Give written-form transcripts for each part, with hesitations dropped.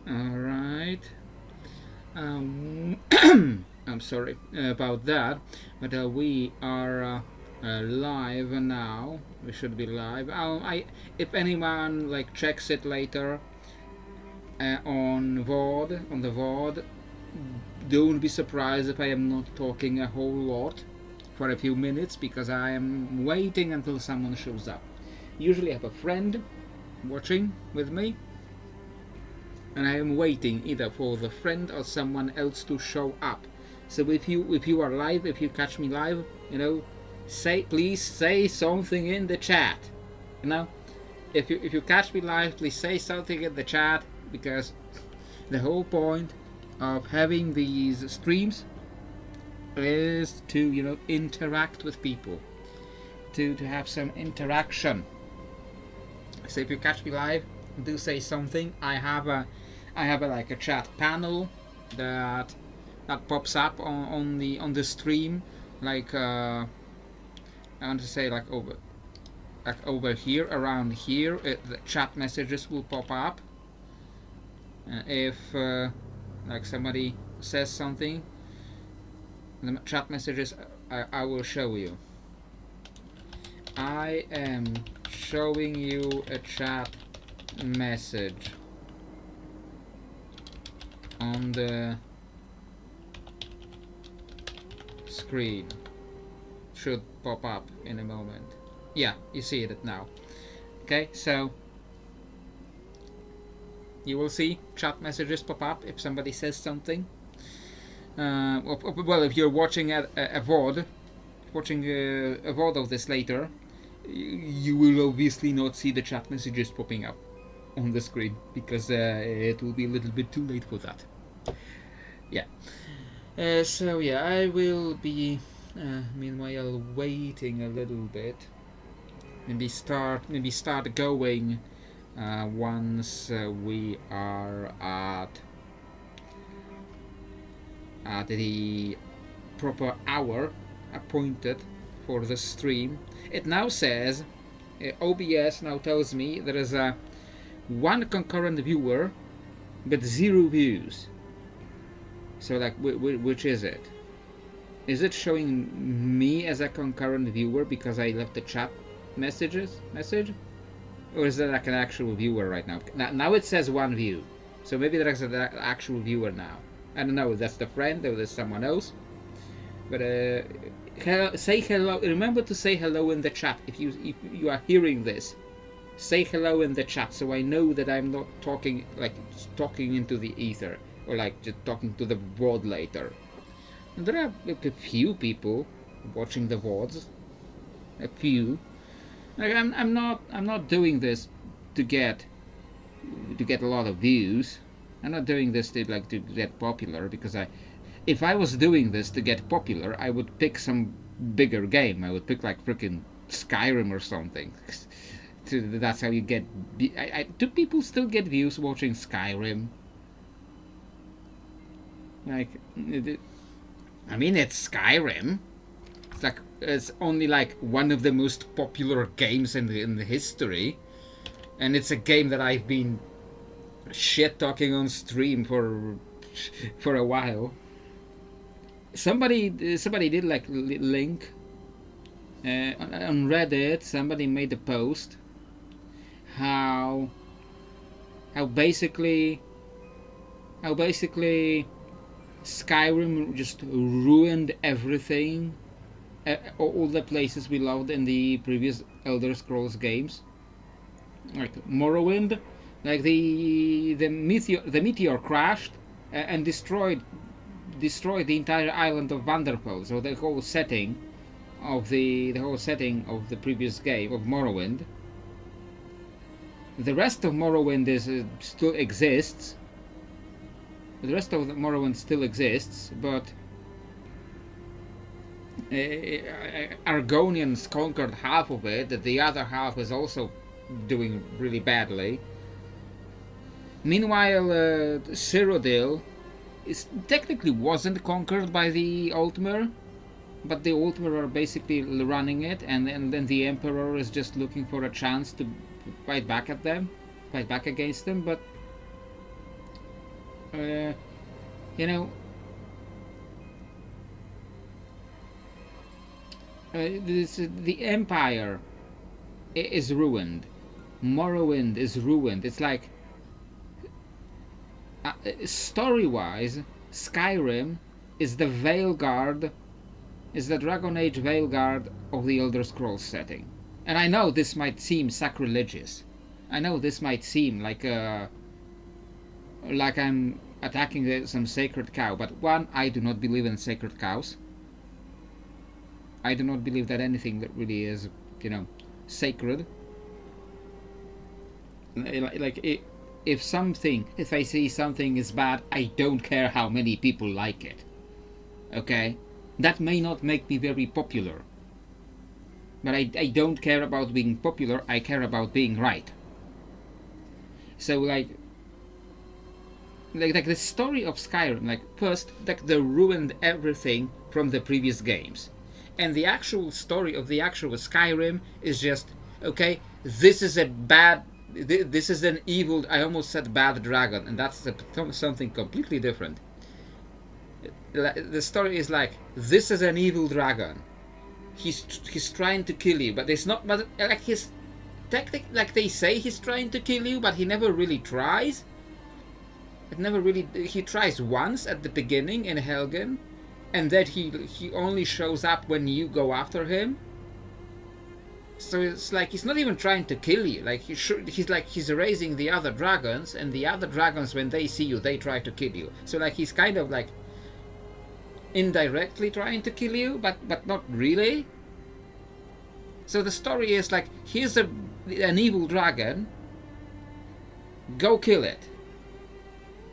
Alright. I'm sorry about that, but we are live now. We should be live. If anyone like checks it later on the VOD, don't be surprised if I am not talking a whole lot for a few minutes because I am waiting until someone shows up. Usually I have a friend watching with me, and I am waiting either for the friend or someone else to show up. So if you are live, if you catch me live, please say something in the chat. If you catch me live, please say something in the chat, because the whole point of having these streams is to interact with people, to have some interaction. So if you catch me live, do say something. I have a like a chat panel that pops up on the stream, like I want to say like over here, around here, the chat messages will pop up. If like somebody says something, the chat messages I will show you. I am showing you a chat message on the screen. Should pop up in a moment. Yeah, you see it now. Okay, so you will see chat messages pop up if somebody says something. Well, if you're watching a VOD, a VOD of this later, you will obviously not see the chat messages popping up on the screen, because it will be a little bit too late for that. Yeah. So yeah, I will be meanwhile waiting a little bit. Maybe start going once we are at the proper hour appointed for the stream. It now says OBS now tells me there is a one concurrent viewer but 0 views. So like, which is it? Is it showing me as a concurrent viewer because I left the chat message, or is that like an actual viewer right now? Now it says 1 view, so maybe there's an actual viewer now. I don't know if that's the friend or there's someone else. But say hello. Remember to say hello in the chat if you are hearing this. Say hello in the chat so I know that I'm not talking into the ether, or like just talking to the VOD later. And there are a few people watching the VODs. A few. Like I'm not doing this to get a lot of views. I'm not doing this to get popular, because if I was doing this to get popular, I would pick some bigger game. I would pick like freaking Skyrim or something. That's how you get. Do people still get views watching Skyrim? Like, I mean, it's Skyrim. It's only like one of the most popular games in the history, and it's a game that I've been shit talking on stream for a while. Somebody did like link on Reddit. Somebody made a post how basically Skyrim just ruined everything, all the places we loved in the previous Elder Scrolls games, like Morrowind. Like the meteor crashed and destroyed the entire island of Vanderfell. So the whole setting of the previous game of Morrowind. The rest of Morrowind still exists. The rest of Morrowind still exists, but Argonians conquered half of it. The other half is also doing really badly. Meanwhile, Cyrodiil technically wasn't conquered by the Altmer, but the Altmer are basically running it, and then the Emperor is just looking for a chance to fight back against them. But Uh, you know, the Empire is ruined. Morrowind is ruined. It's like, story-wise, Skyrim is the Veilguard, is the Dragon Age Veilguard of the Elder Scrolls setting. And I know this might seem sacrilegious. I know this might seem like I'm attacking some sacred cow, but one, I do not believe in sacred cows. I do not believe that anything that really is, sacred. Like if I see something is bad, I don't care how many people like it. Okay, that may not make me very popular, but I don't care about being popular. I care about being right. So like the story of Skyrim, like first, like they ruined everything from the previous games, and the actual story of the actual Skyrim is just, okay, this is a bad, this is an evil, I almost said bad dragon, and that's something completely different. The story is like, this is an evil dragon. He's trying to kill you, but it's not. But like his tactic, like they say, he's trying to kill you, but he never really tries. He tries once at the beginning in Helgen, and then he only shows up when you go after him. So it's like he's not even trying to kill you. Like he's raising the other dragons, and the other dragons, when they see you, they try to kill you. So like he's kind of like indirectly trying to kill you, but not really. So the story is like, here's an evil dragon, go kill it,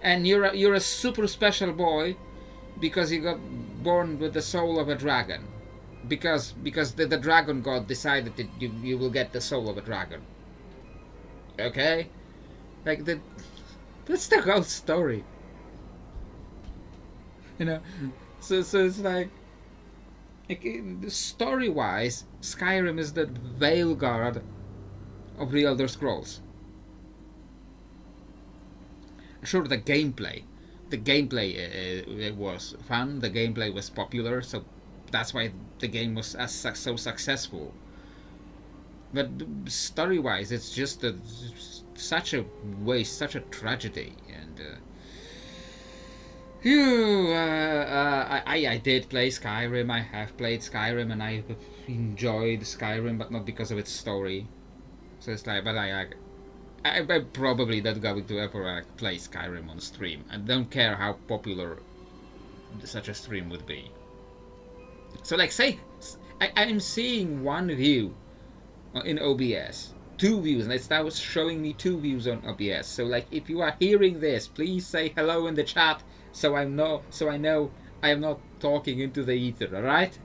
and you're a super special boy because you got born with the soul of a dragon, because the dragon god decided that you will get the soul of a dragon. Okay, like that's the whole story. So it's like story-wise, Skyrim is the Veilguard of the Elder Scrolls. Sure, the gameplay was fun. The gameplay was popular, so that's why the game was so successful. But story-wise, it's just such a waste, such a tragedy, and. I did play Skyrim. I have played Skyrim, and I enjoyed Skyrim, but not because of its story. So it's like, but I probably not going to ever play Skyrim on stream. I don't care how popular such a stream would be. So like, say, I'm seeing one view in OBS, 2 views, and it's now showing me 2 views on OBS. So like, if you are hearing this, please say hello in the chat. So I know I am not talking into the ether, alright?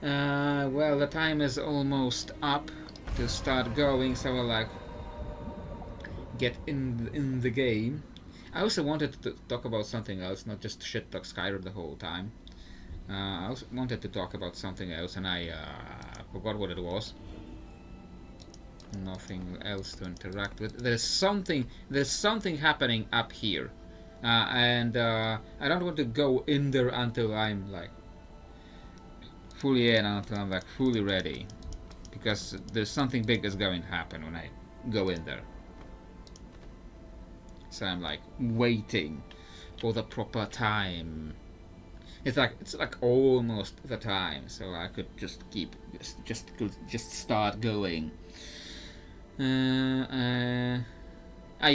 Well, the time is almost up to start going, so I'll like get in the game. I also wanted to talk about something else, not just shit talk Skyrim the whole time. I also wanted to talk about something else, and I forgot what it was. Nothing else to interact with. There's something happening up here, and I don't want to go in there until I'm like fully in, until I'm like fully ready, because there's something big is going to happen when I go in there. So I'm like waiting for the proper time. It's like almost the time, so I could just start going. You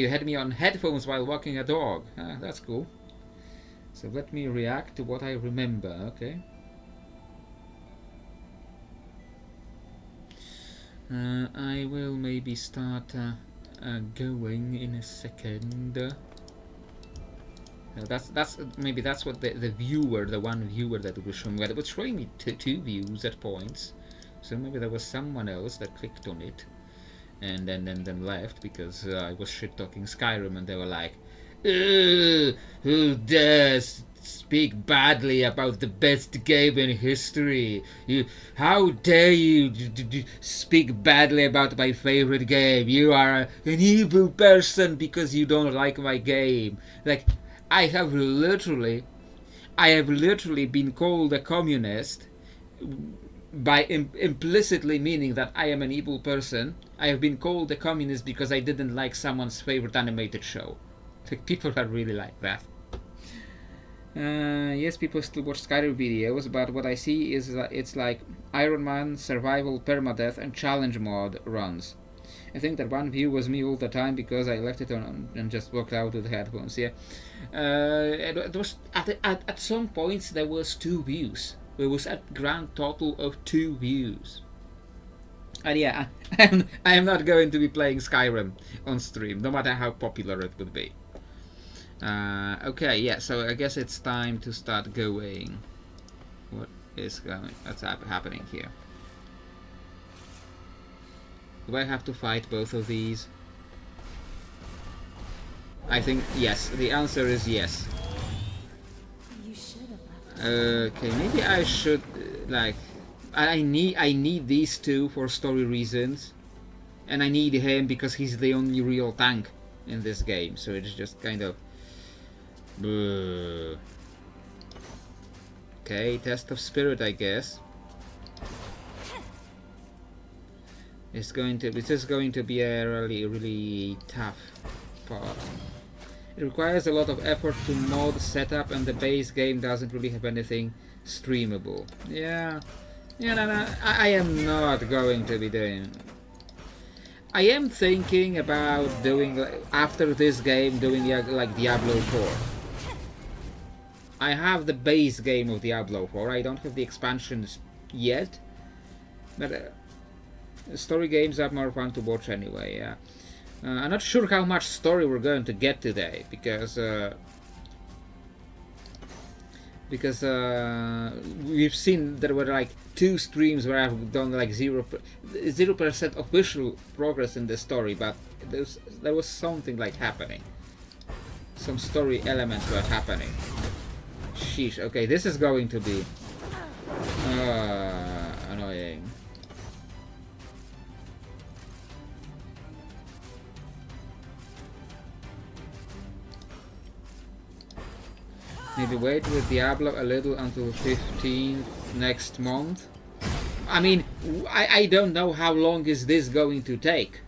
had me on headphones while walking a dog. That's cool. So let me react to what I remember, okay? I will maybe start going in a second. That's what the one viewer that was showing me. It was showing me two views at points. So maybe there was someone else that clicked on it and then left because I was shit talking Skyrim, and they were like, "Who dares speak badly about the best game in history. How dare you speak badly about my favorite game? You are an evil person because you don't like my game. Like, I have literally, I have literally been called a communist by implicitly meaning that I am an evil person. I have been called a communist because I didn't like someone's favorite animated show. Like, people are really like that. Yes, people still watch Skyrim videos, but what I see is that it's like Iron Man, survival, permadeath, and challenge mod runs. I think that one view was me all the time because I left it on and just walked out with headphones. Yeah, it was at some points there was 2 views. There was a grand total of 2 views. And yeah, I am not going to be playing Skyrim on stream, no matter how popular it would be. Okay, yeah, so I guess it's time to start going. What is going? What's happening here? Do I have to fight both of these? I think yes. The answer is yes. You should have left. Okay, maybe I should like. I need these 2 for story reasons, and I need him because he's the only real tank in this game. So it's just kind of. Okay, test of spirit, I guess. This is going to be a really tough part. It requires a lot of effort to mod setup, and the base game doesn't really have anything streamable. Yeah, no, I am not going to be doing. I am thinking about doing after this game, doing like Diablo 4. I have the base game of Diablo 4. I don't have the expansions yet, but story games are more fun to watch anyway. Yeah, I'm not sure how much story we're going to get today because we've seen there were like 2 streams where I've done like 0% official progress in the story, but there was something like happening. Some story elements were happening. Sheesh, okay, this is going to be annoying. Maybe wait with Diablo a little until 15th next month. I mean, I don't know how long is this going to take,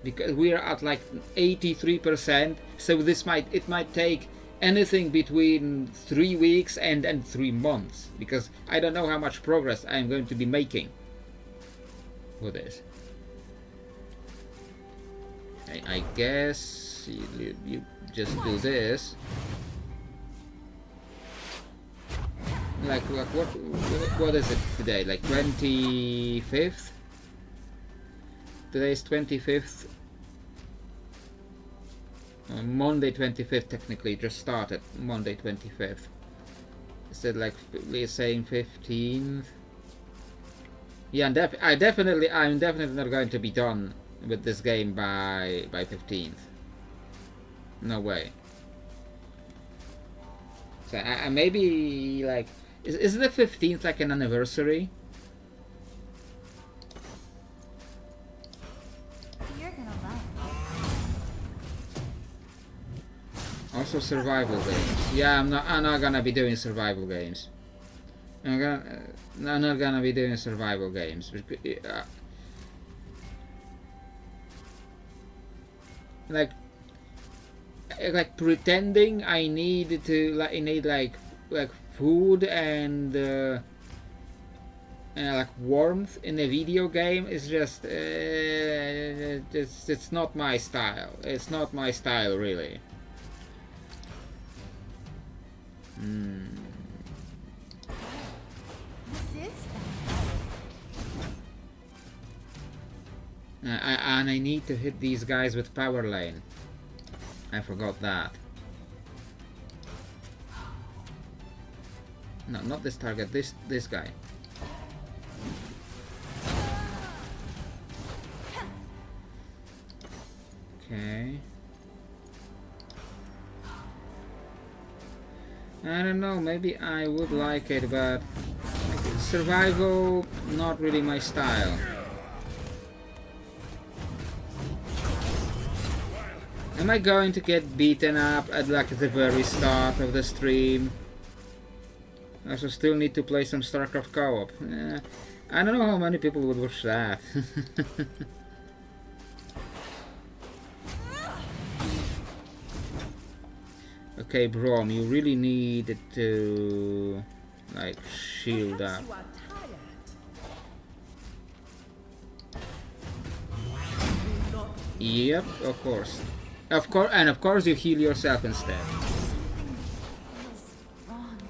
because we are at like 83%, so it might take anything between 3 weeks and 3 months, because I don't know how much progress I'm going to be making with this. I guess you just do this. Like what is it today? Like 25th? Today is 25th. Monday 25th technically just started. Monday 25th. Instead like saying 15th. Yeah, I'm definitely not going to be done with this game by 15th. No way. So I maybe like is the 15th like an anniversary? You're gonna love Also survival games. Yeah, I'm not gonna be doing survival games. I'm not gonna be doing survival games. Like pretending I need like food and like warmth in a video game is just it's not my style. It's not my style really. This is And I need to hit these guys with power lane. I forgot that. No, not this target. This guy. Okay. I don't know, maybe I would like it, but like, survival, not really my style. Am I going to get beaten up at like the very start of the stream? I also still need to play some StarCraft co-op. I don't know how many people would watch that. Okay, Brom, you really need to like shield up. Yep, of course. And of course you heal yourself instead.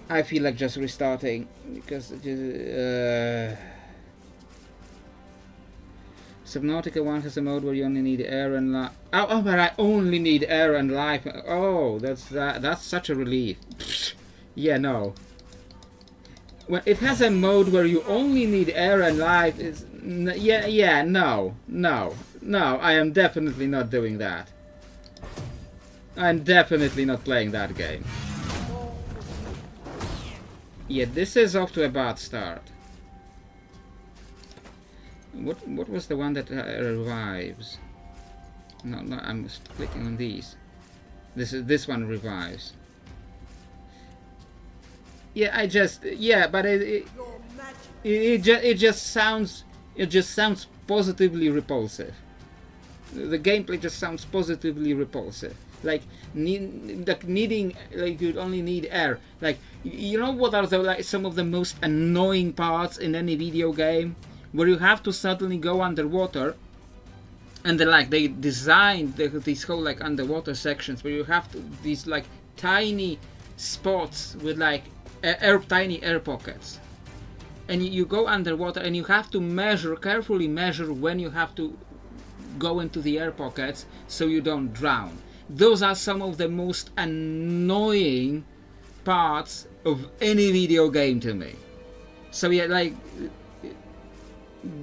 I feel like just restarting because Subnautica 1 has a mode where you only need air and life. Oh, but I only need air and life. Oh, that's such a relief. Yeah, no. When it has a mode where you only need air and life, no. I am definitely not doing that. I'm definitely not playing that game. Yeah, this is off to a bad start. What was the one that revives? No, I'm clicking on these. This one revives. Yeah, but it just sounds positively repulsive. The gameplay just sounds positively repulsive. Like needing, like you only need air. Like, you know what are some of the most annoying parts in any video game? Where you have to suddenly go underwater, and they designed these whole like underwater sections where you have these like tiny spots with like tiny air pockets, and you go underwater and you have to carefully measure when you have to go into the air pockets so you don't drown. Those are some of the most annoying parts of any video game to me. So yeah, like,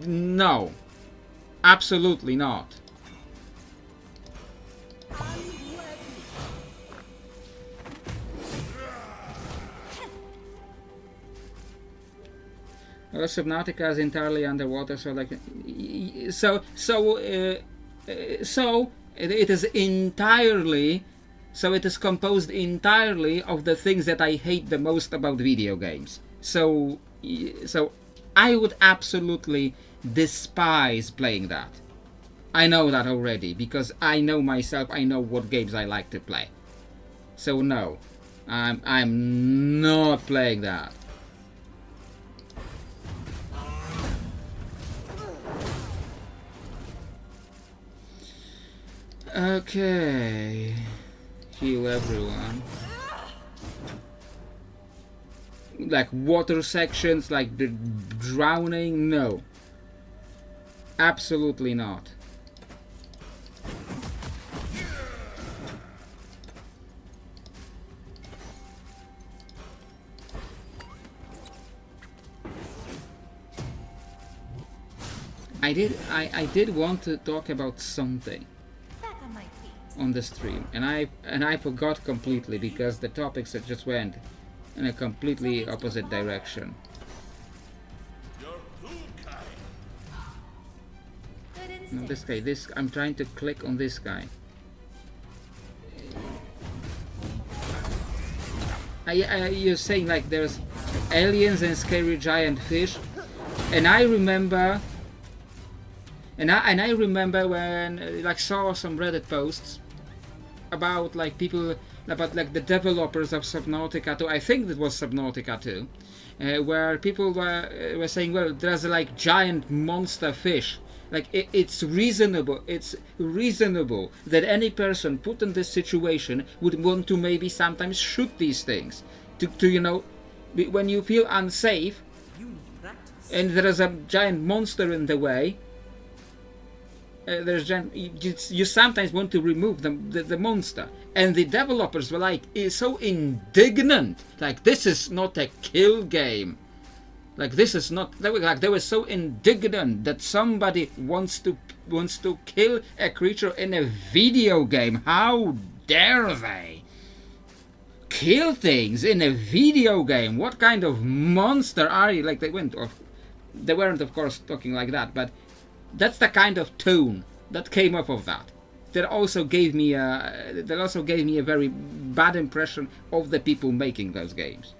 no, absolutely not. Well, Subnautica is entirely underwater, so like, it is entirely, so it is composed entirely of the things that I hate the most about video games. So I would absolutely despise playing that. I know that already, because I know myself, I know what games I like to play. So no, I'm not playing that. Okay, heal everyone. Like water sections, like the drowning, no. Absolutely not. I did want to talk about something on the stream, and I forgot completely because the topics that just went in a completely opposite direction. No, this guy. I'm trying to click on this guy. You're saying like there's aliens and scary giant fish, and I remember. And I remember when like saw some Reddit posts about like people, about like the developers of Subnautica 2. I think it was Subnautica 2, where people were saying, well, there's like giant monster fish. Like it's reasonable that any person put in this situation would want to maybe sometimes shoot these things to you know, when you feel unsafe and there is a giant monster in the way. You sometimes want to remove the monster, and the developers were like so indignant, like this is not a kill game, like this is not, they were so indignant that somebody wants to kill a creature in a video game. How dare they? kill things in a video game. What kind of monster are you? Like they weren't of course talking like that, but that's the kind of tone that came off of that. That also gave me a very bad impression of the people making those games.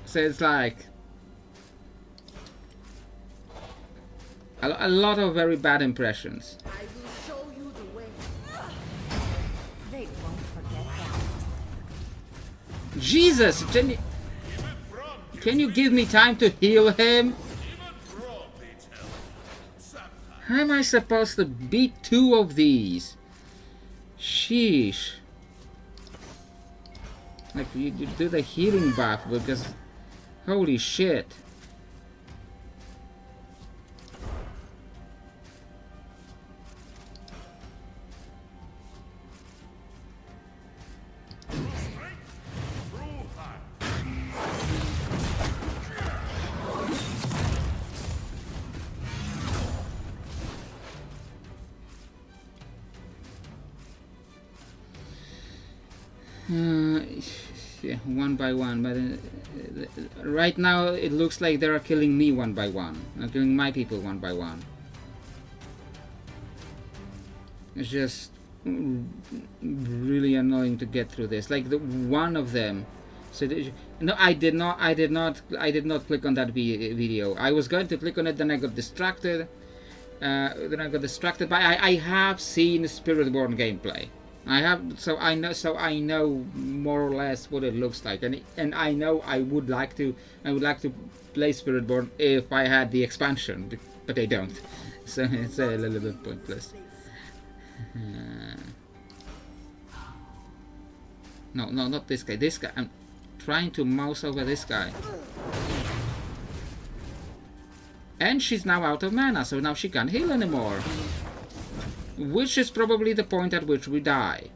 So it's like a lot of very bad impressions. I will show you the way. They won't forget that. Jesus, can you give me time to heal him? How am I supposed to beat 2 of these? Sheesh. Like you do the healing buff because holy shit. Yeah, one by one, but right now it looks like they are killing me one by one. They're killing my people one by one. It's just really annoying to get through this. Like the one of them. So no, I did not click on that video. I was going to click on it, then I got distracted. But I have seen Spiritborn gameplay. I know more or less what it looks like, and I know I would like to play Spiritborn if I had the expansion, but I don't, so it's a little bit pointless. No, not this guy. This guy. I'm trying to mouse over this guy, and she's now out of mana, so now she can't heal anymore. Which is probably the point at which we die.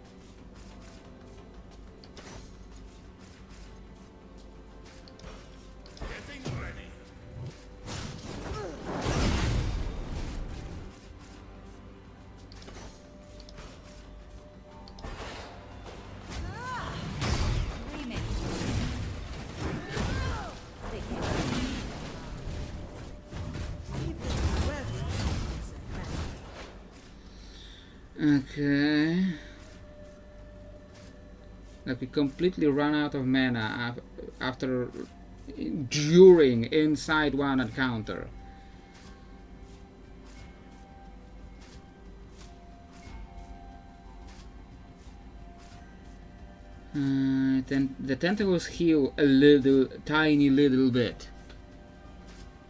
Okay. Like we completely run out of mana during inside one encounter. Then the tentacles heal a tiny little bit.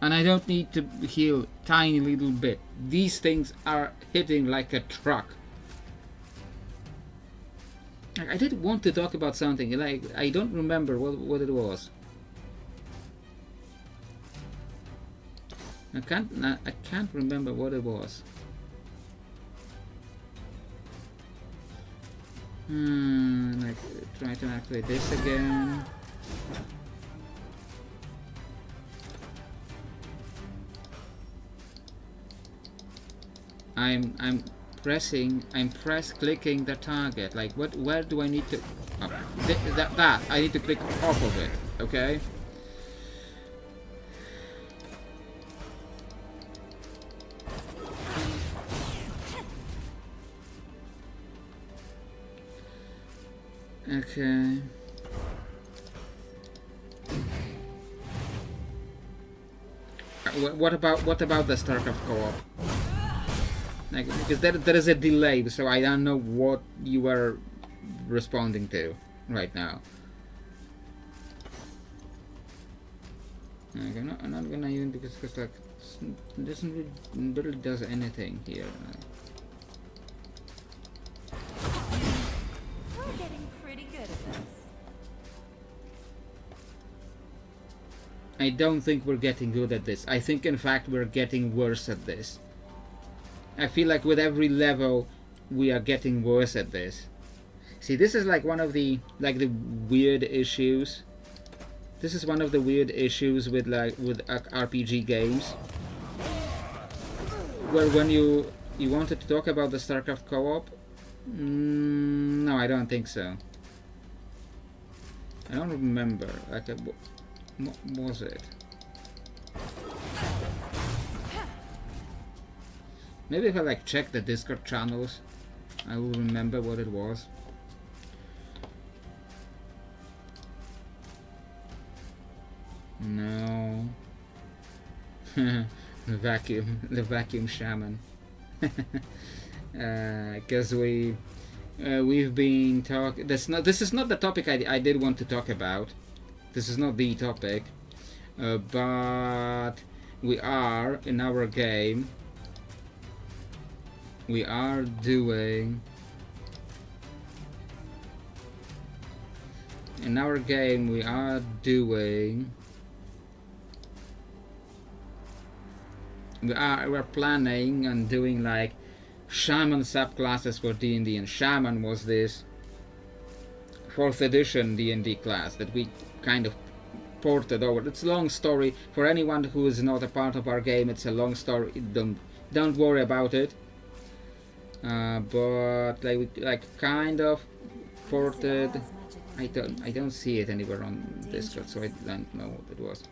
And I don't need to heal tiny little bit. These things are hitting like a truck. I did want to talk about something, like I don't remember what it was. I can't remember what it was. Like try to activate this again. I'm clicking the target. Like where do I need to? Oh, that I need to click off of it. Okay. Okay. What about the StarCraft co-op? Like, because there is a delay, so I don't know what you are responding to right now. Like, I'm not gonna even because like it doesn't really does anything here. We're getting pretty good at this. I don't think we're getting good at this. I think in fact we're getting worse at this. I feel like with every level we are getting worse at this. See, this is like one of the weird issues. This is one of the weird issues with RPG games. Where when you wanted to talk about the StarCraft co-op, no, I don't think so. I don't remember. Like, what was it? Maybe if I like check the Discord channels, I will remember what it was. No. the vacuum shaman. Because we've been talking. This is not the topic I did want to talk about. This is not the topic, but we are in our game. We are doing. In our game, we are doing. We're planning on doing like shaman subclasses for D&D, and shaman was this 4th edition D&D class that we kind of ported over. It's a long story for anyone who is not a part of our game. It's a long story. Don't worry about it. But we kind of ported. I don't see it anywhere on Discord, so I don't know what it was.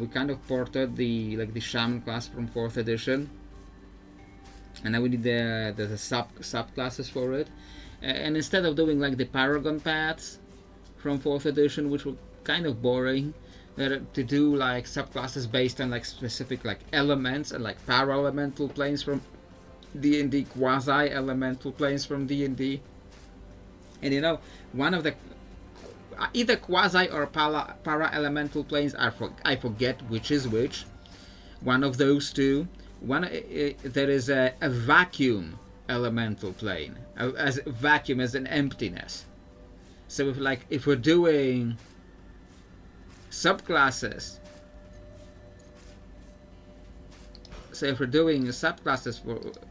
We kind of ported the shaman class from 4th edition, and now we need the subclasses for it. And instead of doing like the paragon paths from 4th edition, which were kind of boring, to do like subclasses based on like specific like elements and like para-elemental planes from D&D, quasi-elemental planes from D&D. And you know, one of the either quasi or para-elemental planes, I forget which is which. One of those two. There is a vacuum elemental plane, as vacuum as an emptiness. So if we're doing subclasses,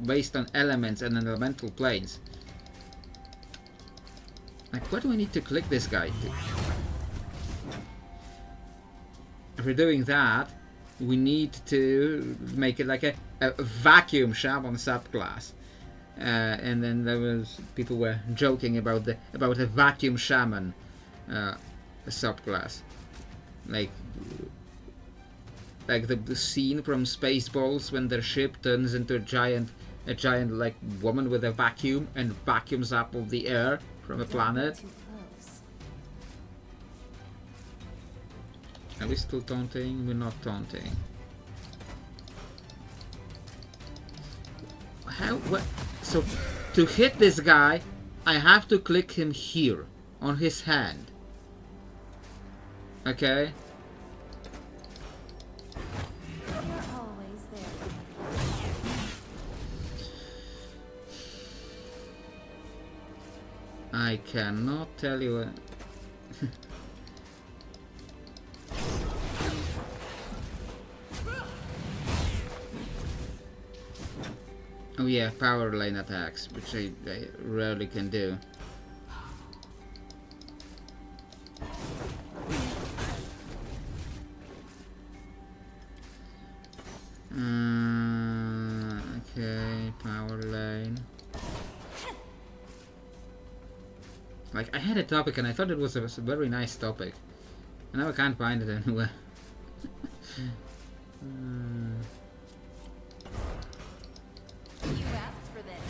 based on elements and elemental planes, like what do I need to click this guy to? If we're doing that, we need to make it like a vacuum shaman subclass. And then people were joking about a vacuum shaman subclass, like the scene from Spaceballs when their ship turns into a giant like woman with a vacuum and vacuums up all the air from a planet. Are we still taunting? We're not taunting. How? What? So to hit this guy, I have to click him here on his hand. Okay. I cannot tell you. Oh yeah, power lane attacks, which I rarely can do. Okay, power lane. Like, I had a topic and I thought it was a very nice topic. And now I can't find it anywhere. You asked for this.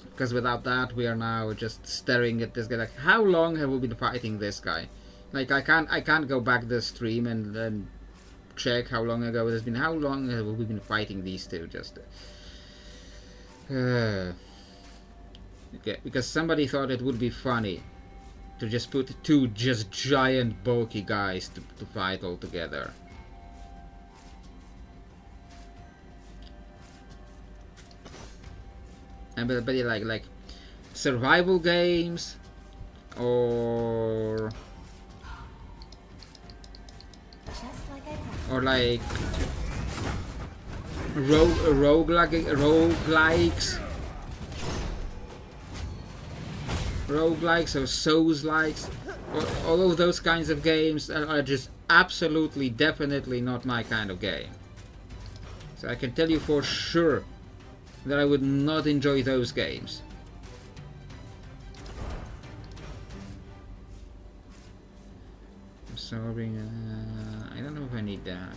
Because without that, we are now just staring at this guy. Like, how long have we been fighting this guy? Like, I can't go back the stream and check how long ago it has been. How long have we been fighting these two? Just okay, because somebody thought it would be funny to just put two just giant bulky guys to fight all together. And but like survival games or like roguelikes or Souls-likes, all of those kinds of games are just absolutely, definitely not my kind of game. So I can tell you for sure that I would not enjoy those games. Absorbing, I don't know if I need that.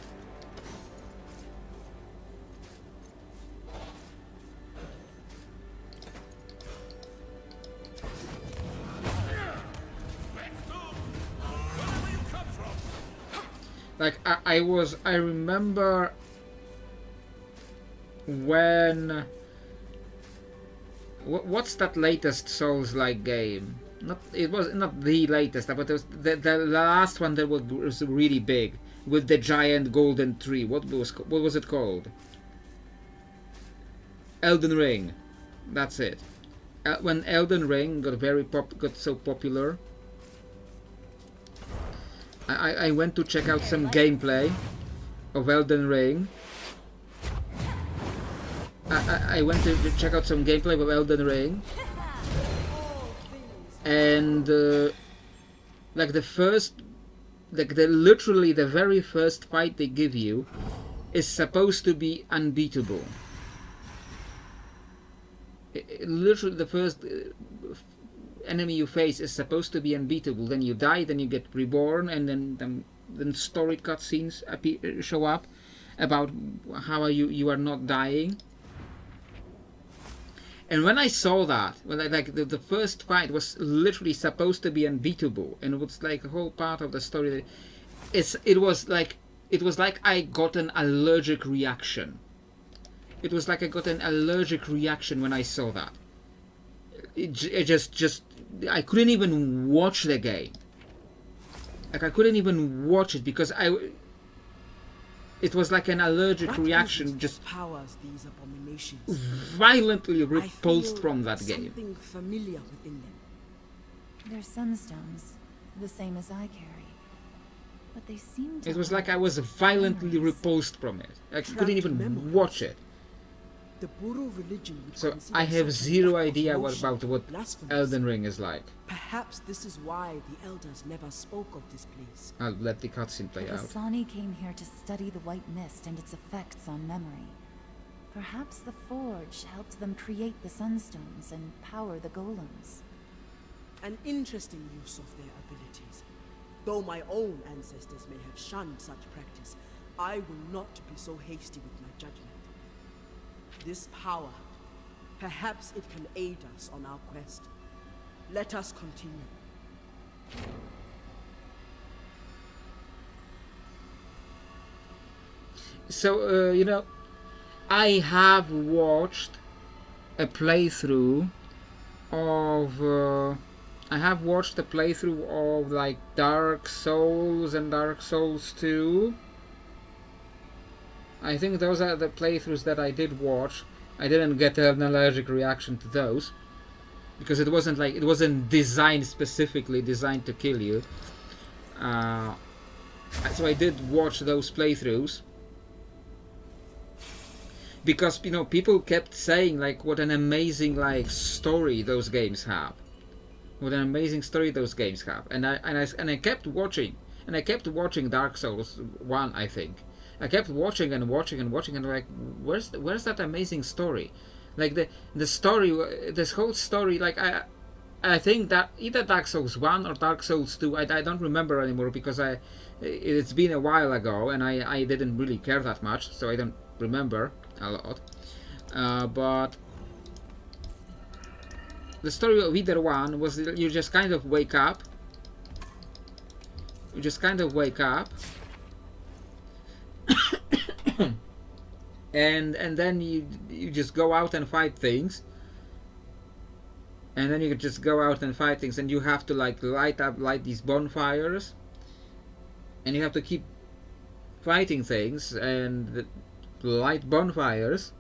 Like I remember when what's that latest Souls-like game? It was not the latest, but it was the last one that was really big with the giant golden tree. What was it called? Elden Ring. That's it. When Elden Ring got so popular, I went to check out some gameplay of Elden Ring. I went to check out some gameplay of Elden Ring, and like literally the very first fight they give you is supposed to be unbeatable. Literally the first enemy you face is supposed to be unbeatable. Then you die, then you get reborn, and then story cutscenes show up about how you are not dying. And when I saw that, the first fight was literally supposed to be unbeatable, and it was like a whole part of the story. It was like I got an allergic reaction. It was like I got an allergic reaction when I saw that. It just I couldn't even watch the game. Like I couldn't even watch it because it was like an allergic reaction, just powers these abominations. Violently repulsed from that game. Something familiar within them. They're sunstones, the same as I carry. But they seem to It was like I was violently repulsed from it. I couldn't even watch it. The Buru religion would So consider I have such an zero act of idea worship about what blasphemous. Elden Ring is like. Perhaps this is why the elders never spoke of this place. I'll let the cutscene play The out. Vesani came here to study the white mist and its effects on memory. Perhaps the Forge helped them create the sunstones and power the golems. An interesting use of their abilities. Though my own ancestors may have shunned such practice, I will not be so hasty with my judgment. This power, perhaps it can aid us on our quest. Let us continue. So, I have watched a playthrough of like Dark Souls and Dark Souls 2. I think those are the playthroughs that I did watch. I didn't get an allergic reaction to those because it wasn't designed specifically to kill you. So I did watch those playthroughs because people kept saying like what an amazing like story those games have. What an amazing story those games have, and I kept watching, Dark Souls 1, I think. I kept watching and like, where's that amazing story? Like the story, this whole story, like I think that either Dark Souls 1 or Dark Souls 2, I don't remember anymore because it's been a while ago and I didn't really care that much, so I don't remember a lot. But the story of either one was you just kind of wake up. and then you just go out and fight things, and then you just go out and fight things, and you have to like light these bonfires, and you have to keep fighting things and light bonfires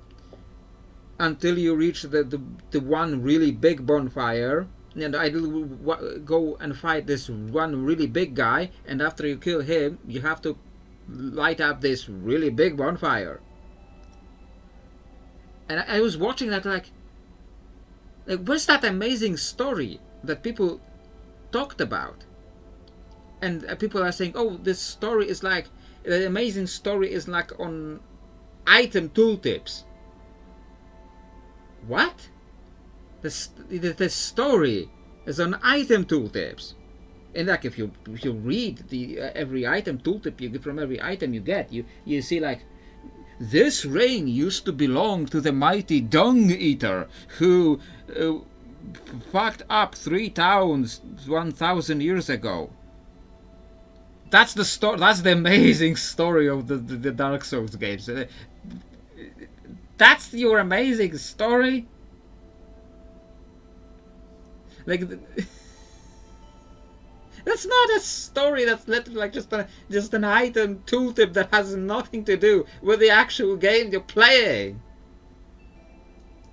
until you reach the one really big bonfire, and I go and fight this one really big guy, and after you kill him you have to light up this really big bonfire. And I was watching that like where's that amazing story that people talked about? And people are saying, oh, this story is like, the amazing story is like on item tooltips. What? The story is on item tooltips. And like if you read the every item tooltip you get from every item you get, you see like, this ring used to belong to the mighty Dung Eater who fucked up 3 towns 1,000 years ago. That's the story. That's the amazing story of the Dark Souls games. That's your amazing story. Like. That's not a story. That's literally like just an item tooltip that has nothing to do with the actual game you're playing.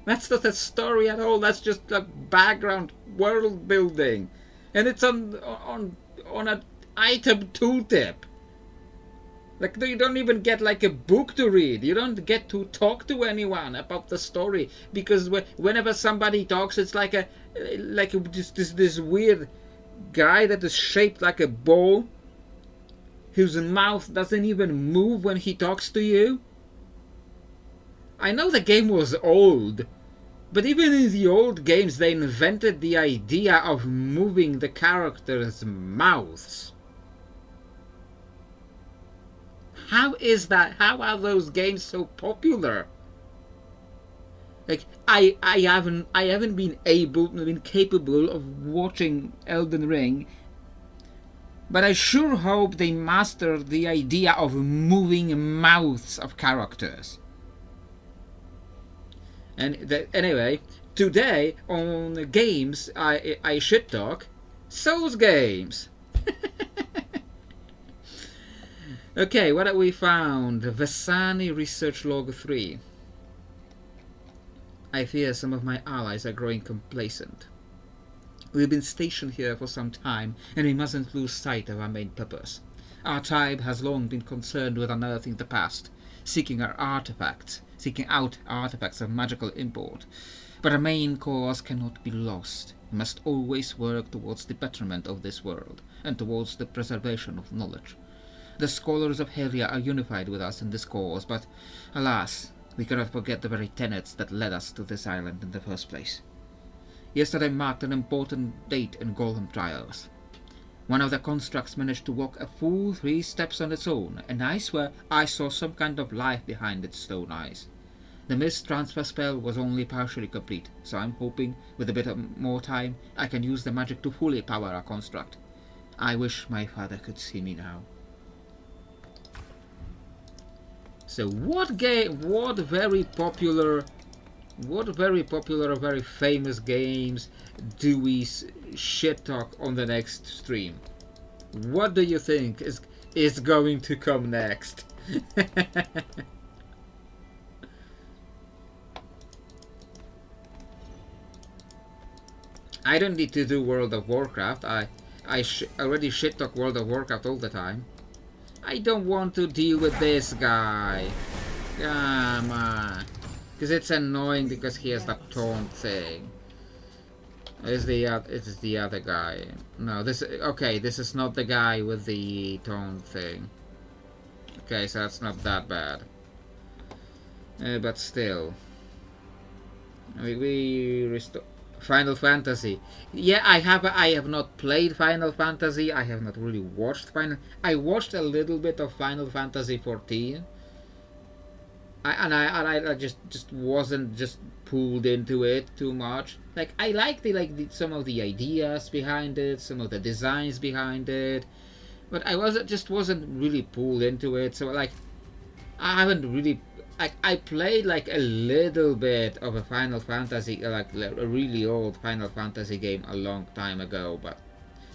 That's not a story at all. That's just like background world building, and it's on an item tooltip. Like you don't even get like a book to read. You don't get to talk to anyone about the story because whenever somebody talks, it's like just this weird guy that is shaped like a ball, whose mouth doesn't even move when he talks to you. I know the game was old, but even in the old games they invented the idea of moving the characters' mouths. How is that? How are those games so popular? Like I haven't been capable of watching Elden Ring, but I sure hope they master the idea of moving mouths of characters. And anyway, today on games I shit talk Souls games. Okay, what have we found? Vesani Research Log 3. I fear some of my allies are growing complacent. We've been stationed here for some time, and we mustn't lose sight of our main purpose. Our tribe has long been concerned with unearthing the past, seeking out artifacts of magical import. But our main cause cannot be lost. We must always work towards the betterment of this world, and towards the preservation of knowledge. The scholars of Helia are unified with us in this cause, but, alas, we cannot forget the very tenets that led us to this island in the first place. Yesterday marked an important date in Golem trials. One of the constructs managed to walk a full 3 steps on its own, and I swear I saw some kind of life behind its stone eyes. The mist transfer spell was only partially complete, so I'm hoping, with a bit more time, I can use the magic to fully power our construct. I wish my father could see me now. So what very popular, very famous games do we shit talk on the next stream? What do you think is going to come next? I don't need to do World of Warcraft. I already shit talk World of Warcraft all the time. I don't want to deal with this guy. Come on. Because it's annoying because he has that taunt thing. It's the other guy. No, this is not the guy with the taunt thing. Okay, so that's not that bad. But still. We restore Final Fantasy. Yeah, I have not played Final Fantasy. I have not really watched I watched a little bit of Final Fantasy 14. I just wasn't just pulled into it too much. Like I liked some of the ideas behind it, some of the designs behind it, but I wasn't really pulled into it. So like I haven't really. I played like a little bit of a Final Fantasy, like a really old Final Fantasy game a long time ago, but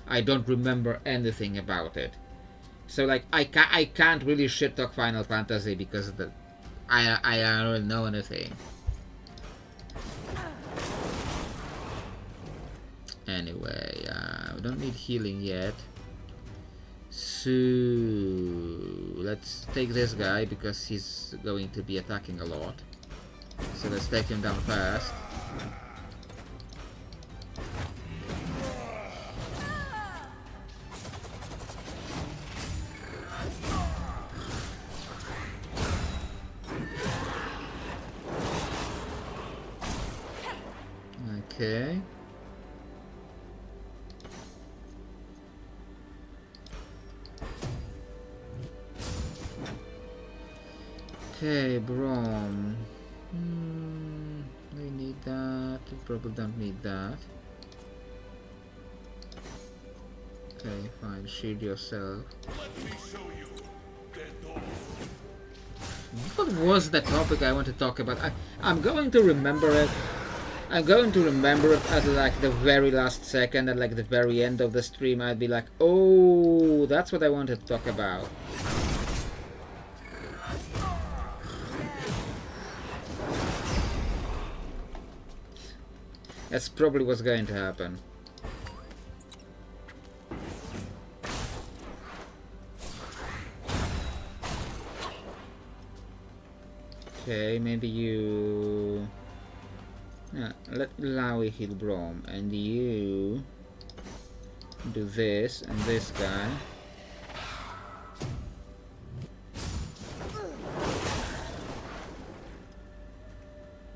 I don't remember anything about it. So like I can't really shit talk Final Fantasy because I don't know anything. Anyway, we don't need healing yet. So let's take this guy because he's going to be attacking a lot. So let's take him down fast. Okay. Okay, Brom. We need that. We probably don't need that. Okay, fine. Shield yourself. What was the topic I want to talk about? I'm going to remember it. I'm going to remember it at like the very last second, at like the very end of the stream. I'd be like, oh, that's what I wanted to talk about. That's probably what's going to happen. Okay, maybe you... Yeah, let Laui heal Brom, and you do this and this guy.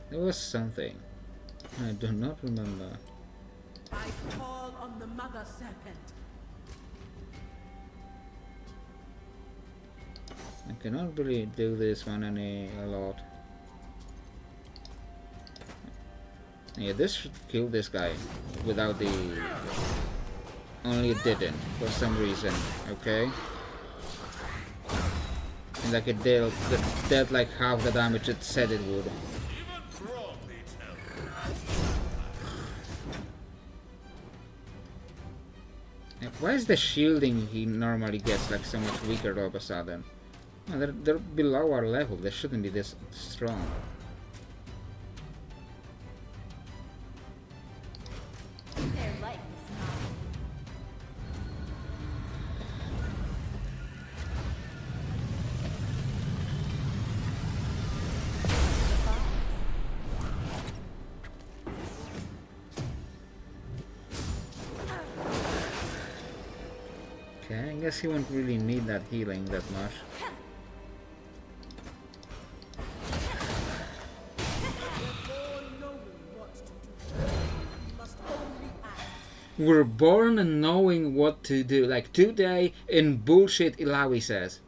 There was something. I do not remember. I call on the mother serpent. I cannot really do this one a lot. Yeah, this should kill this guy without the... Only it didn't, for some reason, okay? And like it dealt like half the damage it said it would. Why is the shielding he normally gets like so much weaker all of a sudden? Oh, they're below our level, they shouldn't be this strong. Their life is not. Okay, I guess he won't really need that healing that much. We're born knowing what to do. Like today in bullshit Ilawi says.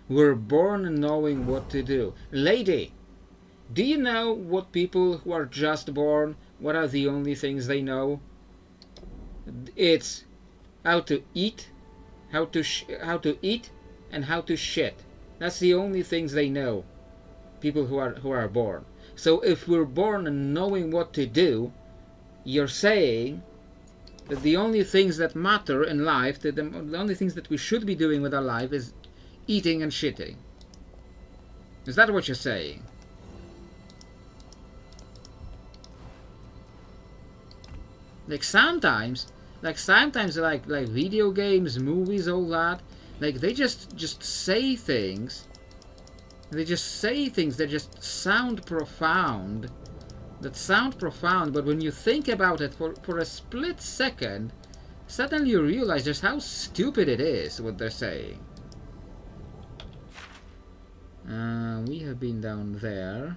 We're born knowing what to do. Lady, do you know what people who are just born, what are the only things they know? It's how to eat, how to eat, and how to shit. That's the only things they know. People who are born. So if we're born knowing what to do, you're saying that the only things that matter in life, the only things that we should be doing with our life is eating and shitting. Is that what you're saying? Like sometimes video games, movies, all that, like they just say things. They just say things that just sound profound. But when you think about it for a split second, suddenly you realize just how stupid it is what they're saying. We have been down there.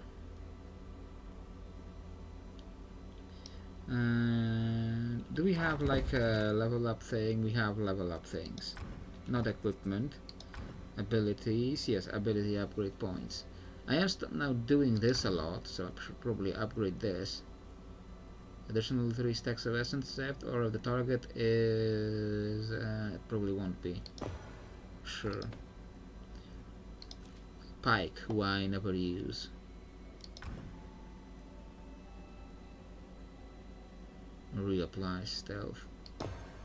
Do we have like a level up thing? We have level up things. Not equipment. Abilities. Yes, ability upgrade points. I am now doing this a lot, so I should probably upgrade this. Additional 3 stacks of essence left, or if the target is... it probably won't be. Sure. Pike, who I never use. Reapply stealth.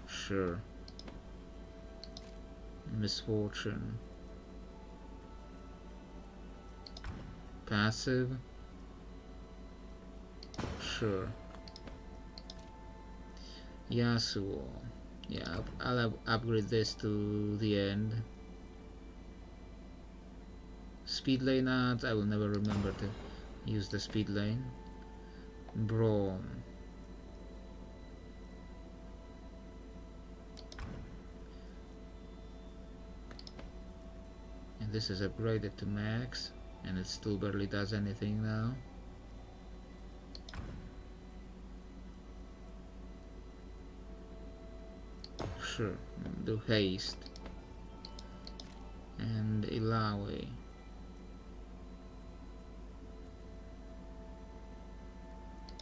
Sure. Misfortune. Passive. Sure. Yasuo. Yeah, I'll upgrade this to the end. Speed lane ads. I will never remember to use the speed lane. Braum. And this is upgraded to max, and it still barely does anything now. sure. Do haste. And Ilawi.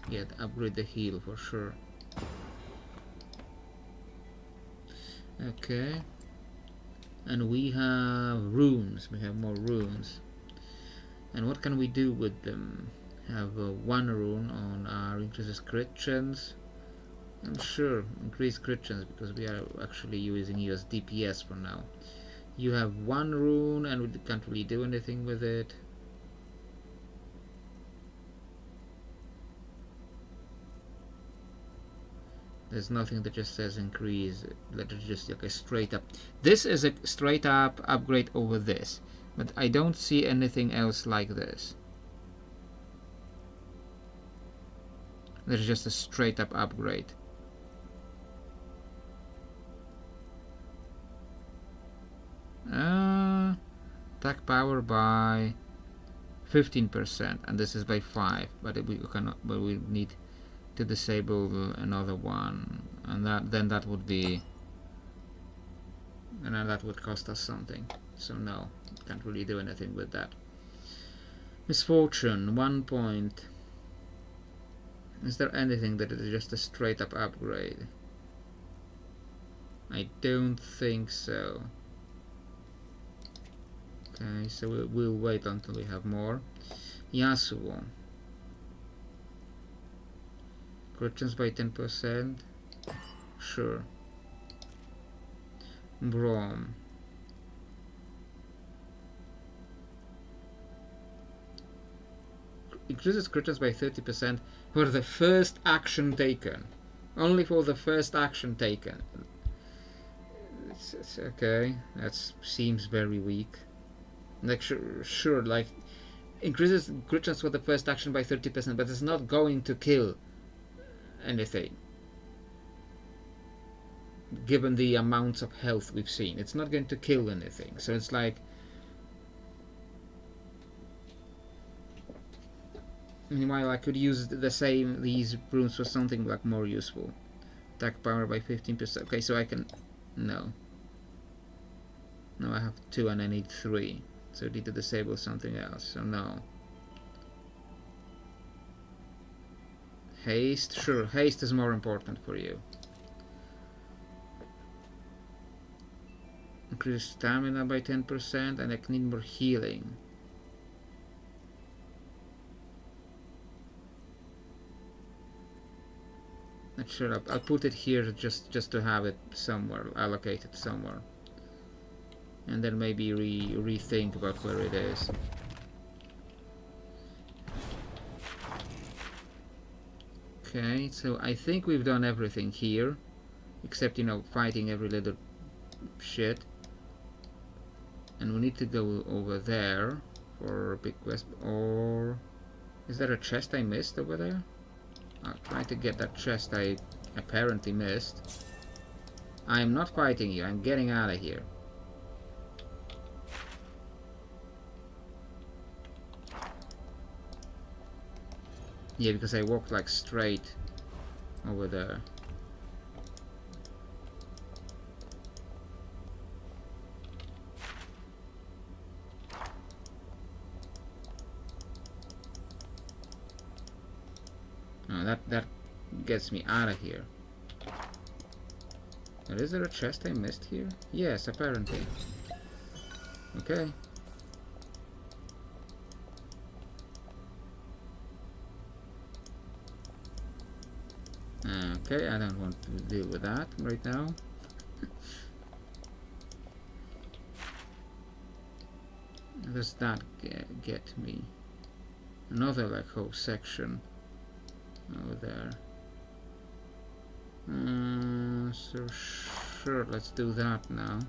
Yeah, upgrade the heal for sure. Okay. And we have runes. We have more runes. And what can we do with them? Have one rune on our increases crit chance. I'm sure increase crit chance because we are actually using you as DPS for now. You have one rune and we can't really do anything with it. There's nothing that just says increase, that is just like a straight up. This is a straight up upgrade over this, but I don't see anything else like this. There's just a straight up upgrade. Attack power by 15%, and this is by 5, but we cannot. But we need to disable another one, and that would be, and then that would cost us something. So no, can't really do anything with that. Misfortune, 1 point. Is there anything that is just a straight up upgrade? I don't think so. Okay, so we'll wait until we have more. Yasuo. Crit chance by 10%. Sure. Braum. Increases crit chance by 30% for the first action taken. Only for the first action taken. It's okay. That seems very weak. Like sure, like increases crit chance for the first action by 30%, but it's not going to kill anything. Given the amounts of health we've seen, it's not going to kill anything. So it's like, meanwhile, I could use these runes for something like more useful. Attack power by 15%. Okay, so I can no, I have 2 and I need 3. So I need to disable something else. So no. Haste, sure. Haste is more important for you. Increase stamina by 10%, and I need more healing. Not sure. I'll put it here just to have it somewhere, allocated somewhere. And then maybe rethink about where it is. Okay, so I think we've done everything here, except, you know, fighting every little shit. And we need to go over there for a big quest. Or is there a chest I missed over there? I'll try to get that chest I apparently missed. I'm not fighting you. I'm getting out of here. Yeah, because I walked like straight over there. Oh, that gets me out of here. But is there a chest I missed here? Yes, apparently. Okay. Okay, I don't want to deal with that right now. Does that get me? Another like whole section over there. So sure, let's do that now.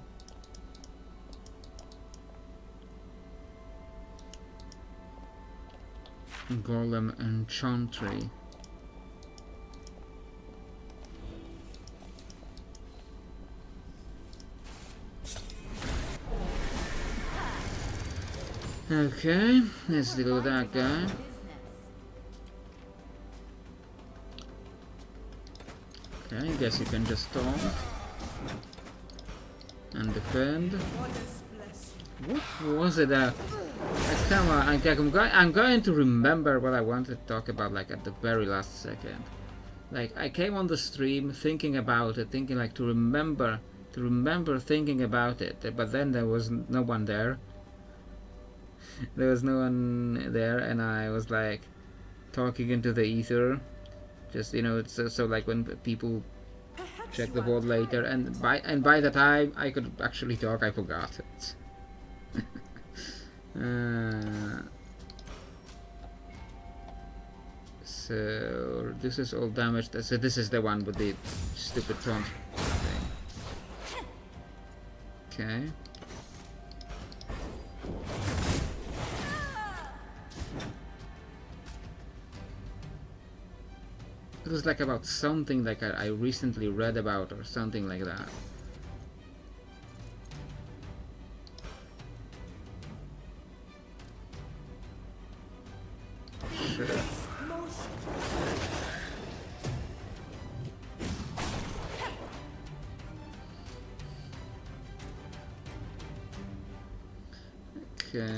Golem and Chantry. Okay, let's deal with that guy. Okay, I guess you can just talk. And defend. Goddess bless you. What was it? Come on, I'm going to remember what I wanted to talk about, like, at the very last second. Like, I came on the stream thinking about it, thinking like to remember thinking about it, but then there was no one there. There was no one there, and I was like talking into the ether. Just, you know, it's so like when people Perhaps check you the are board later, right. and by the time I could actually talk, I forgot it. So this is all damaged. So this is the one with the stupid taunt thing. Okay. It was like about something like I recently read about or something like that. Sure. Okay.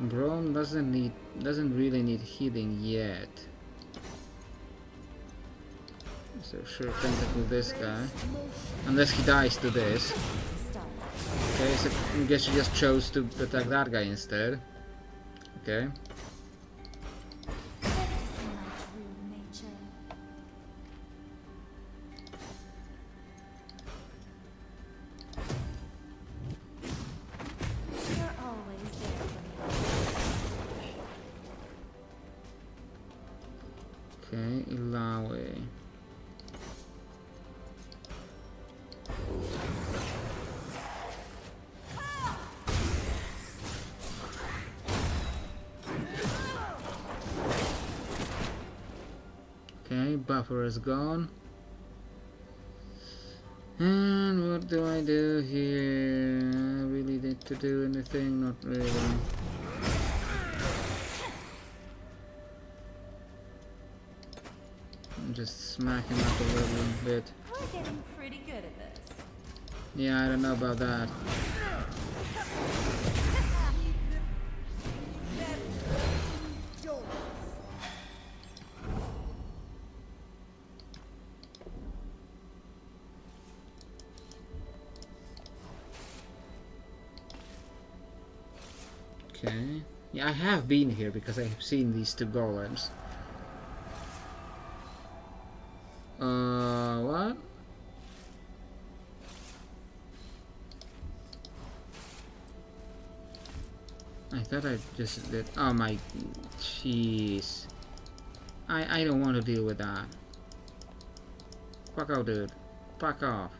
Braum doesn't really need healing yet. So sure, tentacle this guy, unless he dies to this. Start. Okay, so I guess you just chose to attack that guy instead. Okay. Get to see my true nature. You're always there for me. Okay, Ilawe. Okay, buffer is gone. And what do I do here? I really need to do anything? Not really. I'm just smacking up a little bit. We're getting pretty good at this. Yeah, I don't know about that. Okay. Yeah, I have been here because I have seen these two golems. What? I thought I just did. Oh my, jeez. I don't want to deal with that. Fuck off, dude. Fuck off.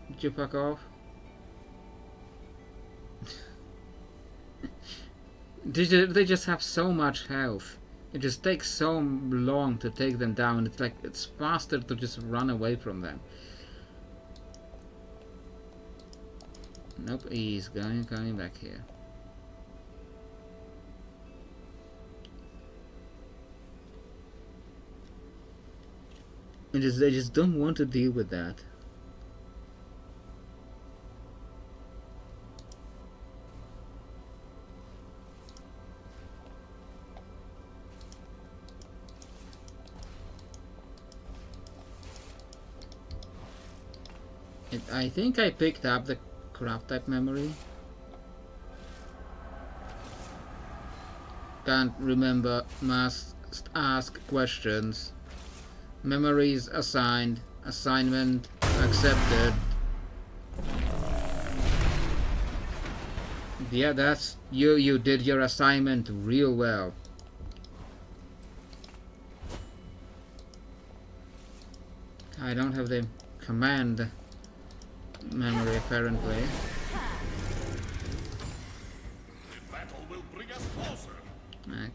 Did you fuck off? They just have so much health. It just takes so long to take them down. It's like it's faster to just run away from them. Nope, he's coming back here. They just don't want to deal with that. I think I picked up the crab type memory. Can't remember. Must ask questions. Memories assigned. Assignment accepted. Yeah, that's you. You did your assignment real well. I don't have the command memory apparently. The battle will bring us closer.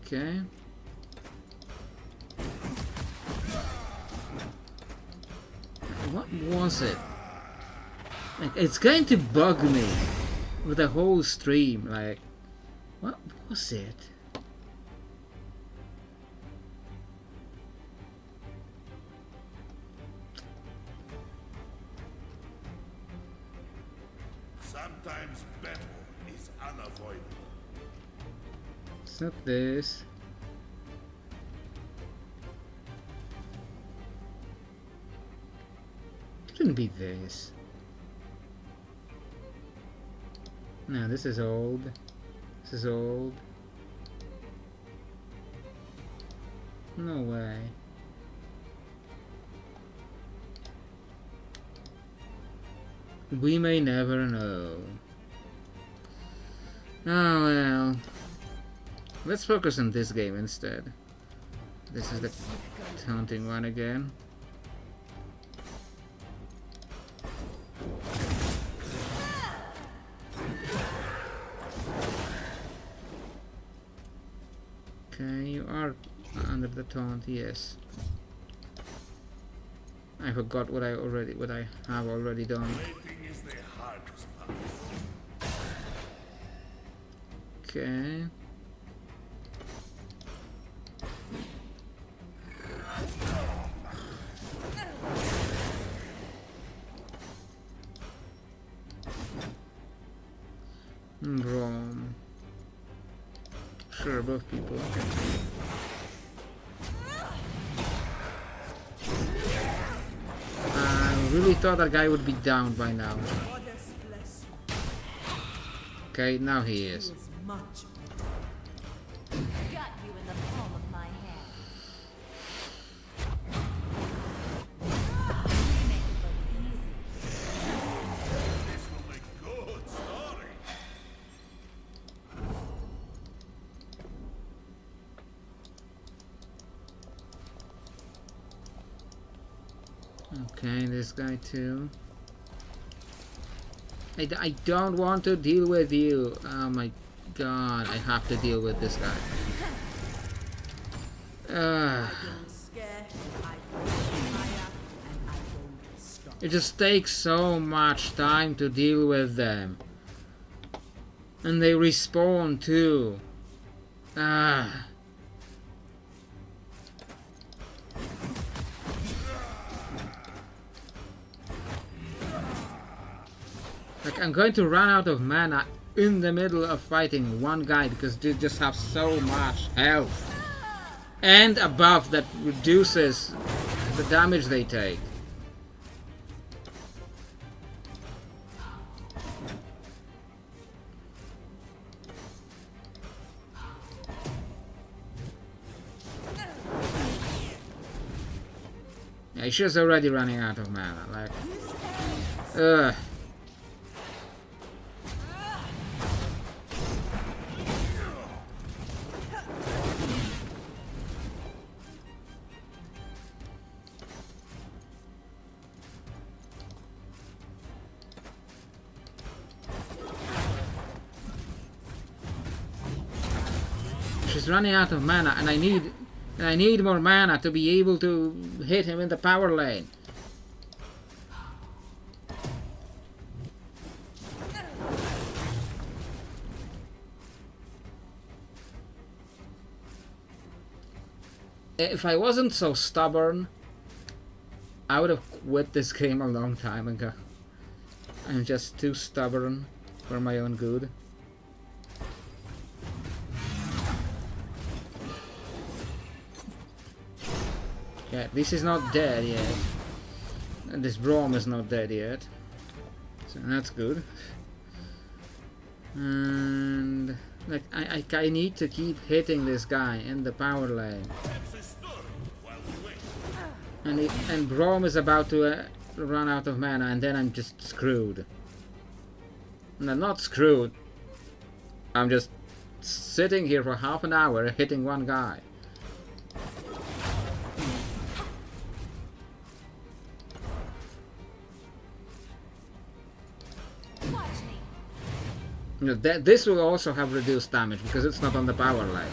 Okay. What was it? Like, it's going to bug me with the whole stream. Like, what was it? Sometimes battle is unavoidable. It's not this. It couldn't be this. No, this is old. This is old. No way. We may never know. Oh well. Let's focus on this game instead. This is the taunting one again. Okay, you are under the taunt, yes. I forgot what I have already done. Waiting is the hardest part. Okay. Brom. Sure, both people. I really thought that guy would be down by now. Goddess bless you. Okay, now he is. He is much Got you in the palm of my hand. Make it look easy. This will make good story. Okay, this guy too. I don't want to deal with you. Oh my god, I have to deal with this guy. don't scare, I don't fire, and I don't stop. It just takes so much time to deal with them. And they respawn too. Ah. Like, I'm going to run out of mana in the middle of fighting one guy because they just have so much health. And a buff that reduces the damage they take. Yeah, she's already running out of mana. Like, ugh. She's running out of mana, and I need more mana to be able to hit him in the power lane. If I wasn't so stubborn, I would have quit this game a long time ago. I'm just too stubborn for my own good. Yeah, this is not dead yet. And this Brom is not dead yet. So that's good. And like I need to keep hitting this guy in the power lane. That's a story while we wait. And Brom is about to run out of mana, and then I'm just screwed. And I'm not screwed. I'm just sitting here for half an hour hitting one guy. Watch me. You know, this will also have reduced damage because it's not on the power line.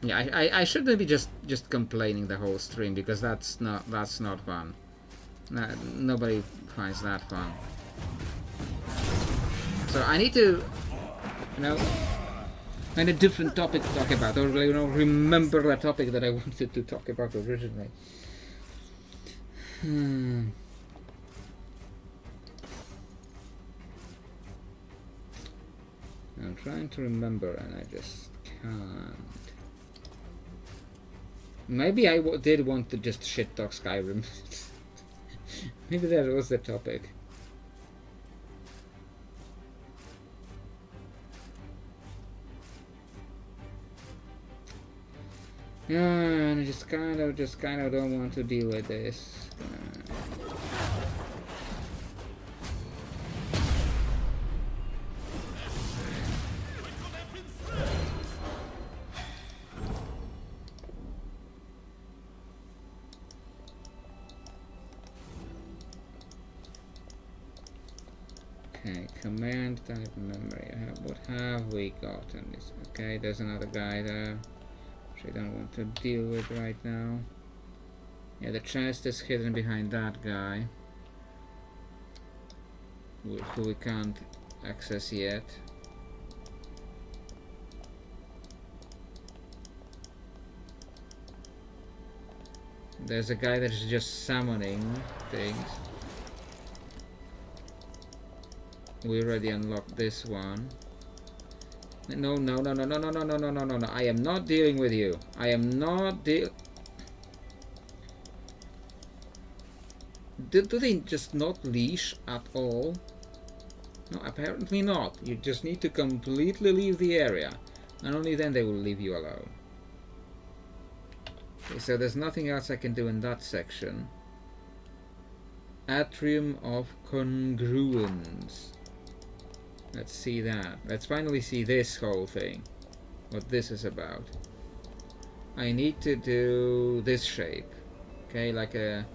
Yeah, I shouldn't be just complaining the whole stream because that's not fun. Nah, nobody finds that fun. So I need to, you know, find a different topic to talk about, or remember that topic that I wanted to talk about originally. I'm trying to remember and I just can't. Maybe I did want to just shit talk Skyrim. Maybe that was the topic. And I just kind of don't want to deal with this. Okay, command type memory. What have we got on this? Okay, there's another guy there, which I don't want to deal with right now. Yeah, the chest is hidden behind that guy, who we can't access yet. There's a guy that's just summoning things. We already unlocked this one. No. I am not dealing with you. I am not Do they just not leash at all? No, apparently not. You just need to completely leave the area, and only then they will leave you alone. Okay, so there's nothing else I can do in that section. Atrium of Congruence. Let's see that. Let's finally see this whole thing. What this is about. I need to do this shape. Okay, like a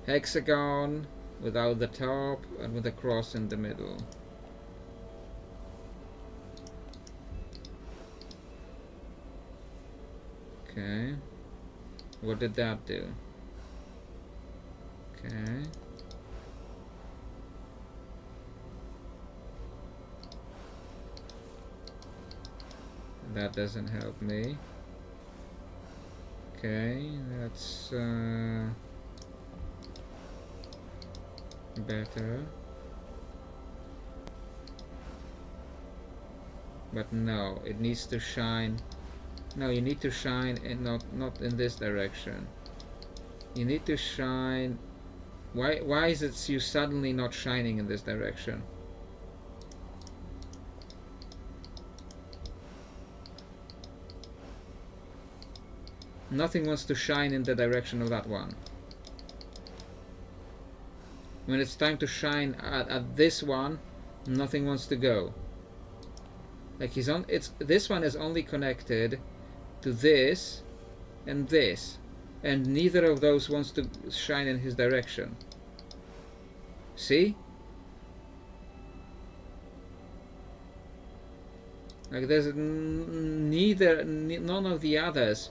hexagon without the top and with a cross in the middle. Okay. What did that do? Okay. That doesn't help me. Okay, that's better. But no, it needs to shine. No, you need to shine and not in this direction. You need to shine. Why is it you suddenly not shining in this direction? Nothing wants to shine in the direction of that one. When it's time to shine at this one, nothing wants to go. Like this one is only connected to this and this, and neither of those wants to shine in his direction. See? Like there's none of the others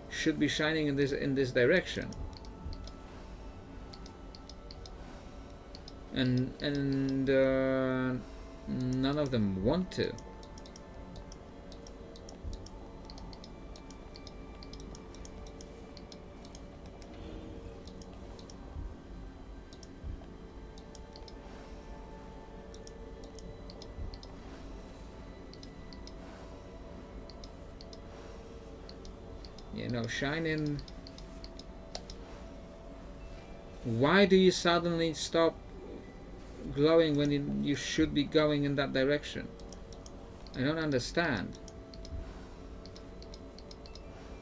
should be shining in this direction, and none of them want to. You know, shine in. Why do you suddenly stop glowing when you should be going in that direction? I don't understand.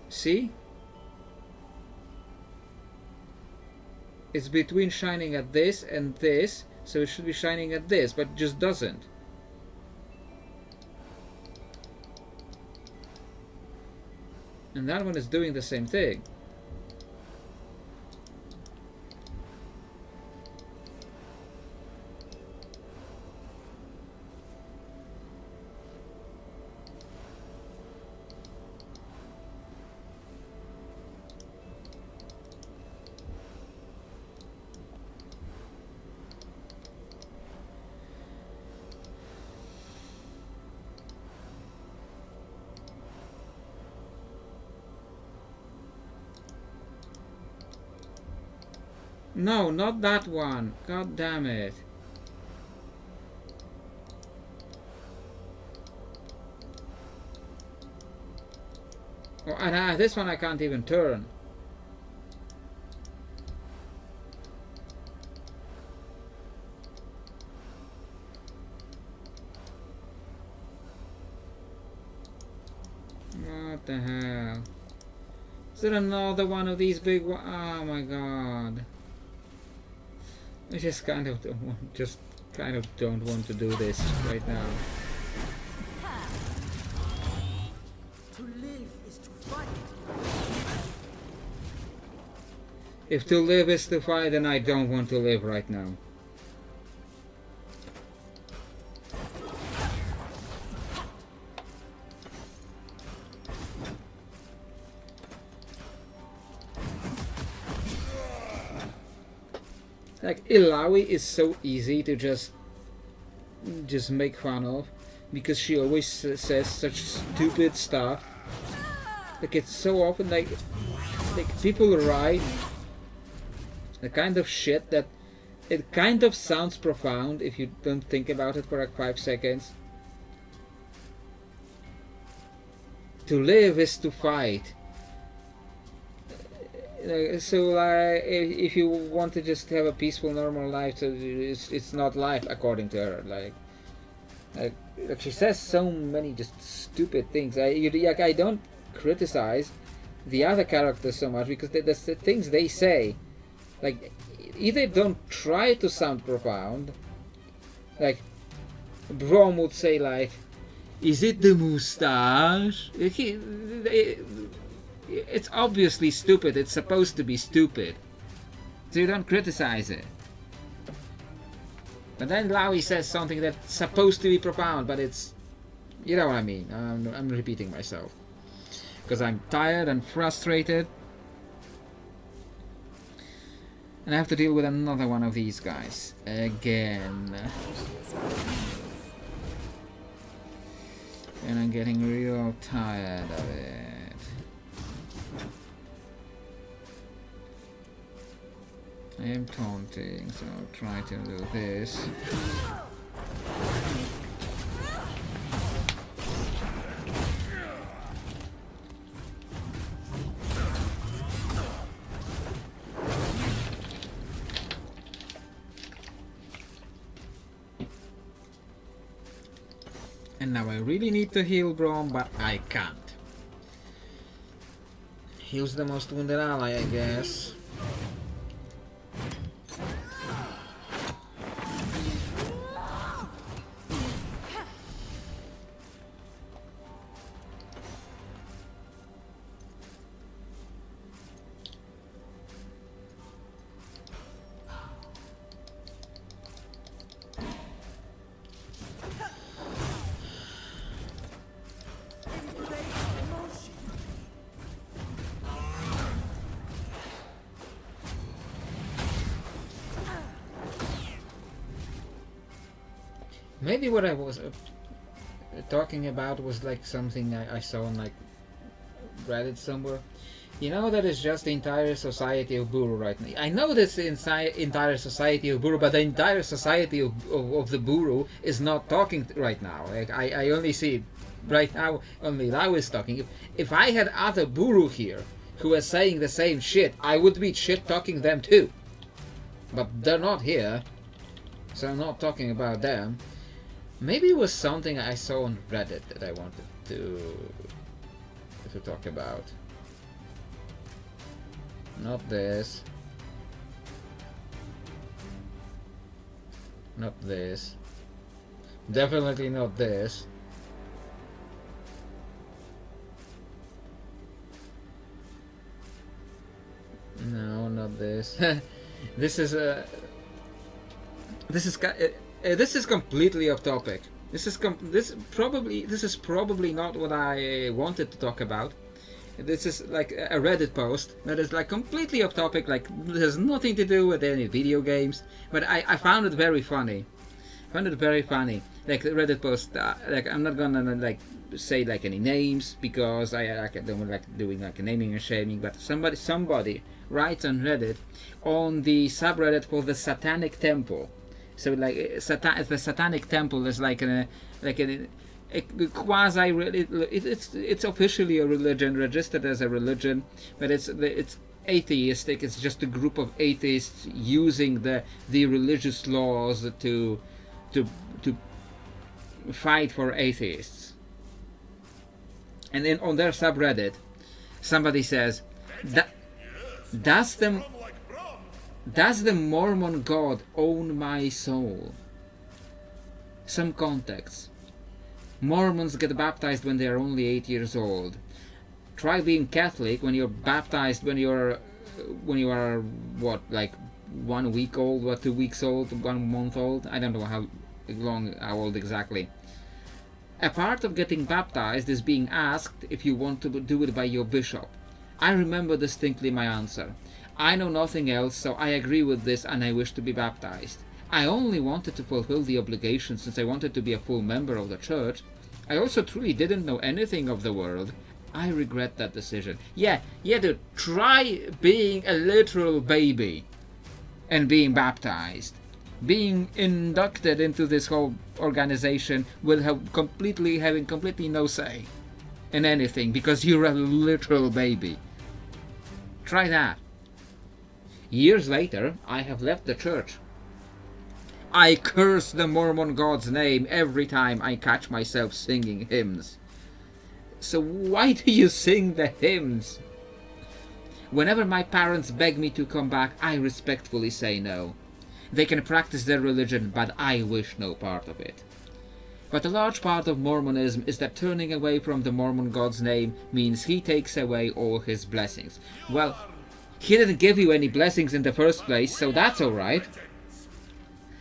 See? It's between shining at this and this, so it should be shining at this, but it just doesn't. And that one is doing the same thing. No, not that one. God damn it. Oh, and this one I can't even turn. What the hell? Is there another one of these big ones? Oh my god. I just kind of don't want to do this right now. To live is to fight. If to live is to fight, then I don't want to live right now. Like, Ilawi is so easy to just make fun of, because she always says such stupid stuff. Like, it's so often like people write the kind of shit that it kind of sounds profound if you don't think about it for like 5 seconds. To live is to fight. So like, if you want to just have a peaceful normal life, so it's not life according to her. Like she says so many just stupid things. I don't criticize the other characters so much, because the things they say, like, either don't try to sound profound. Like Brom would say, like, "Is it the moustache?" It's obviously stupid. It's supposed to be stupid, so you don't criticize it. But then Laui says something that's supposed to be profound, but it's, you know what I mean. I'm repeating myself because I'm tired and frustrated, and I have to deal with another one of these guys again, and I'm getting real tired of it. I am taunting, so I'll try to do this. And now I really need to heal Brom, but I can't. Heals the most wounded ally, I guess. Maybe what I was talking about was like something I saw on like Reddit somewhere. You know that it's just the entire society of Buru right now. I know this entire society of Buru, but the entire society of the Buru is not talking right now. Like I only see right now only Lau is talking. If I had other Buru here who were saying the same shit, I would be shit talking them too. But they're not here, so I'm not talking about them. Maybe it was something I saw on Reddit that I wanted to talk about. Not this. Not this. Definitely not this. No, not this. This is completely off topic. This is probably not what I wanted to talk about. This is like a Reddit post that is like completely off topic, like there's nothing to do with any video games, but I found it very funny. found it very funny. Like Reddit post, like I'm not gonna like say like any names because I don't like doing like naming and shaming. But somebody writes on Reddit on the subreddit for the Satanic Temple. So like the Satanic Temple is like a quasi. It's officially a religion, registered as a religion, but it's atheistic. It's just a group of atheists using the religious laws to fight for atheists. And then on their subreddit, somebody says, does the Mormon God own my soul? Some context. Mormons get baptized when they are only 8 years old. Try being Catholic when you're baptized when you are what, like 1 week old, or 2 weeks old, 1 month old. I don't know how old exactly. A part of getting baptized is being asked if you want to do it by your bishop. I remember distinctly my answer. I know nothing else, so I agree with this and I wish to be baptized. I only wanted to fulfill the obligation since I wanted to be a full member of the church. I also truly didn't know anything of the world. I regret that decision. Yeah, dude, try being a literal baby and being baptized. Being inducted into this whole organization will having completely no say in anything because you're a literal baby. Try that. Years later, I have left the church. I curse the Mormon God's name every time I catch myself singing hymns. So why do you sing the hymns? Whenever my parents beg me to come back, I respectfully say no. They can practice their religion, but I wish no part of it. But a large part of Mormonism is that turning away from the Mormon God's name means he takes away all his blessings. Well, he didn't give you any blessings in the first place, so that's alright.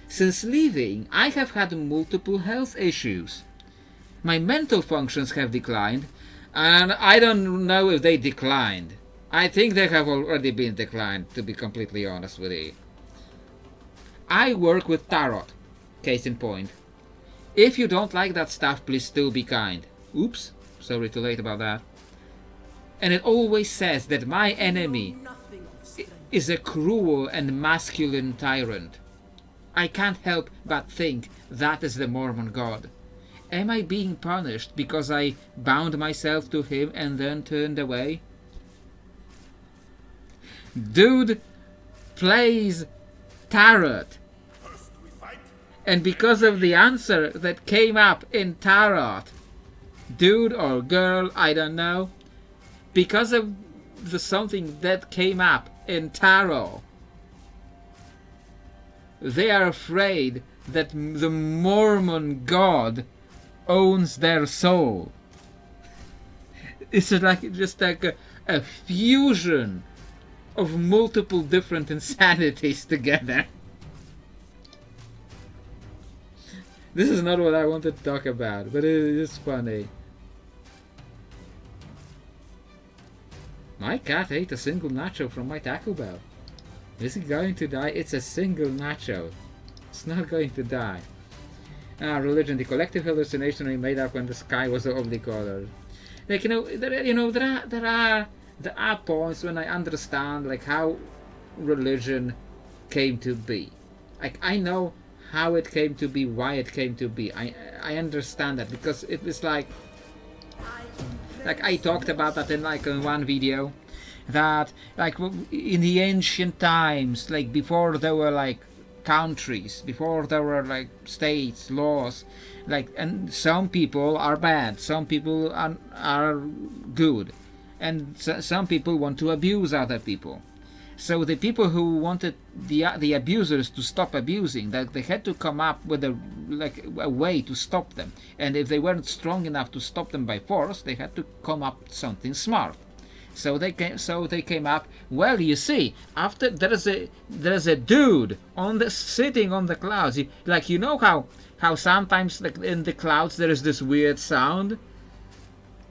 Since leaving, I have had multiple health issues. My mental functions have declined, and I don't know if they declined. I think they have already been declined, to be completely honest with you. I work with tarot, case in point. If you don't like that stuff, please still be kind. Oops, sorry too late about that. And it always says that my enemy is a cruel and masculine tyrant. I can't help but think that is the Mormon God. Am I being punished because I bound myself to him and then turned away? Dude plays tarot. And because of the answer that came up in tarot, dude or girl, I don't know, because of the something that came up in tarot, they are afraid that the Mormon God owns their soul. It's like just like a fusion of multiple different insanities together. This is not what I wanted to talk about, but it is funny. My cat ate a single nacho from my Taco Bell. Is it going to die? It's a single nacho. It's not going to die. Religion, the collective hallucination we made up when the sky was oblique-colored. Like, there are points when I understand like how religion came to be. Like, I know how it came to be, why it came to be. I understand that because it is like I talked about that in like one video, that like in the ancient times, like before there were like countries, before there were like states, laws, like, and some people are bad, some people are good, and some people want to abuse other people. So the people who wanted the abusers to stop abusing, that they had to come up with a way to stop them. And if they weren't strong enough to stop them by force, they had to come up with something smart. So they came up. Well, you see, after there's a dude sitting on the clouds. You know how sometimes like in the clouds there is this weird sound.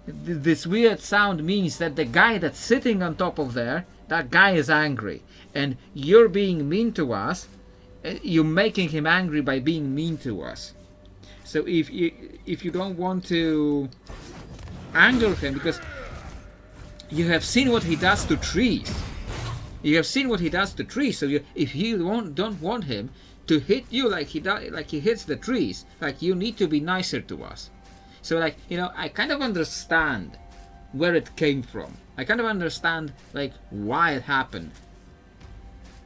This weird sound means that the guy that's sitting on top of there, that guy is angry, and you're being mean to us, you're making him angry by being mean to us. So if you don't want to anger him, because you have seen what he does to trees. You have seen what he does to trees. So if you don't want him to hit you like he hits the trees, like, you need to be nicer to us. So, like, I kind of understand where it came from. I kind of understand, like, why it happened.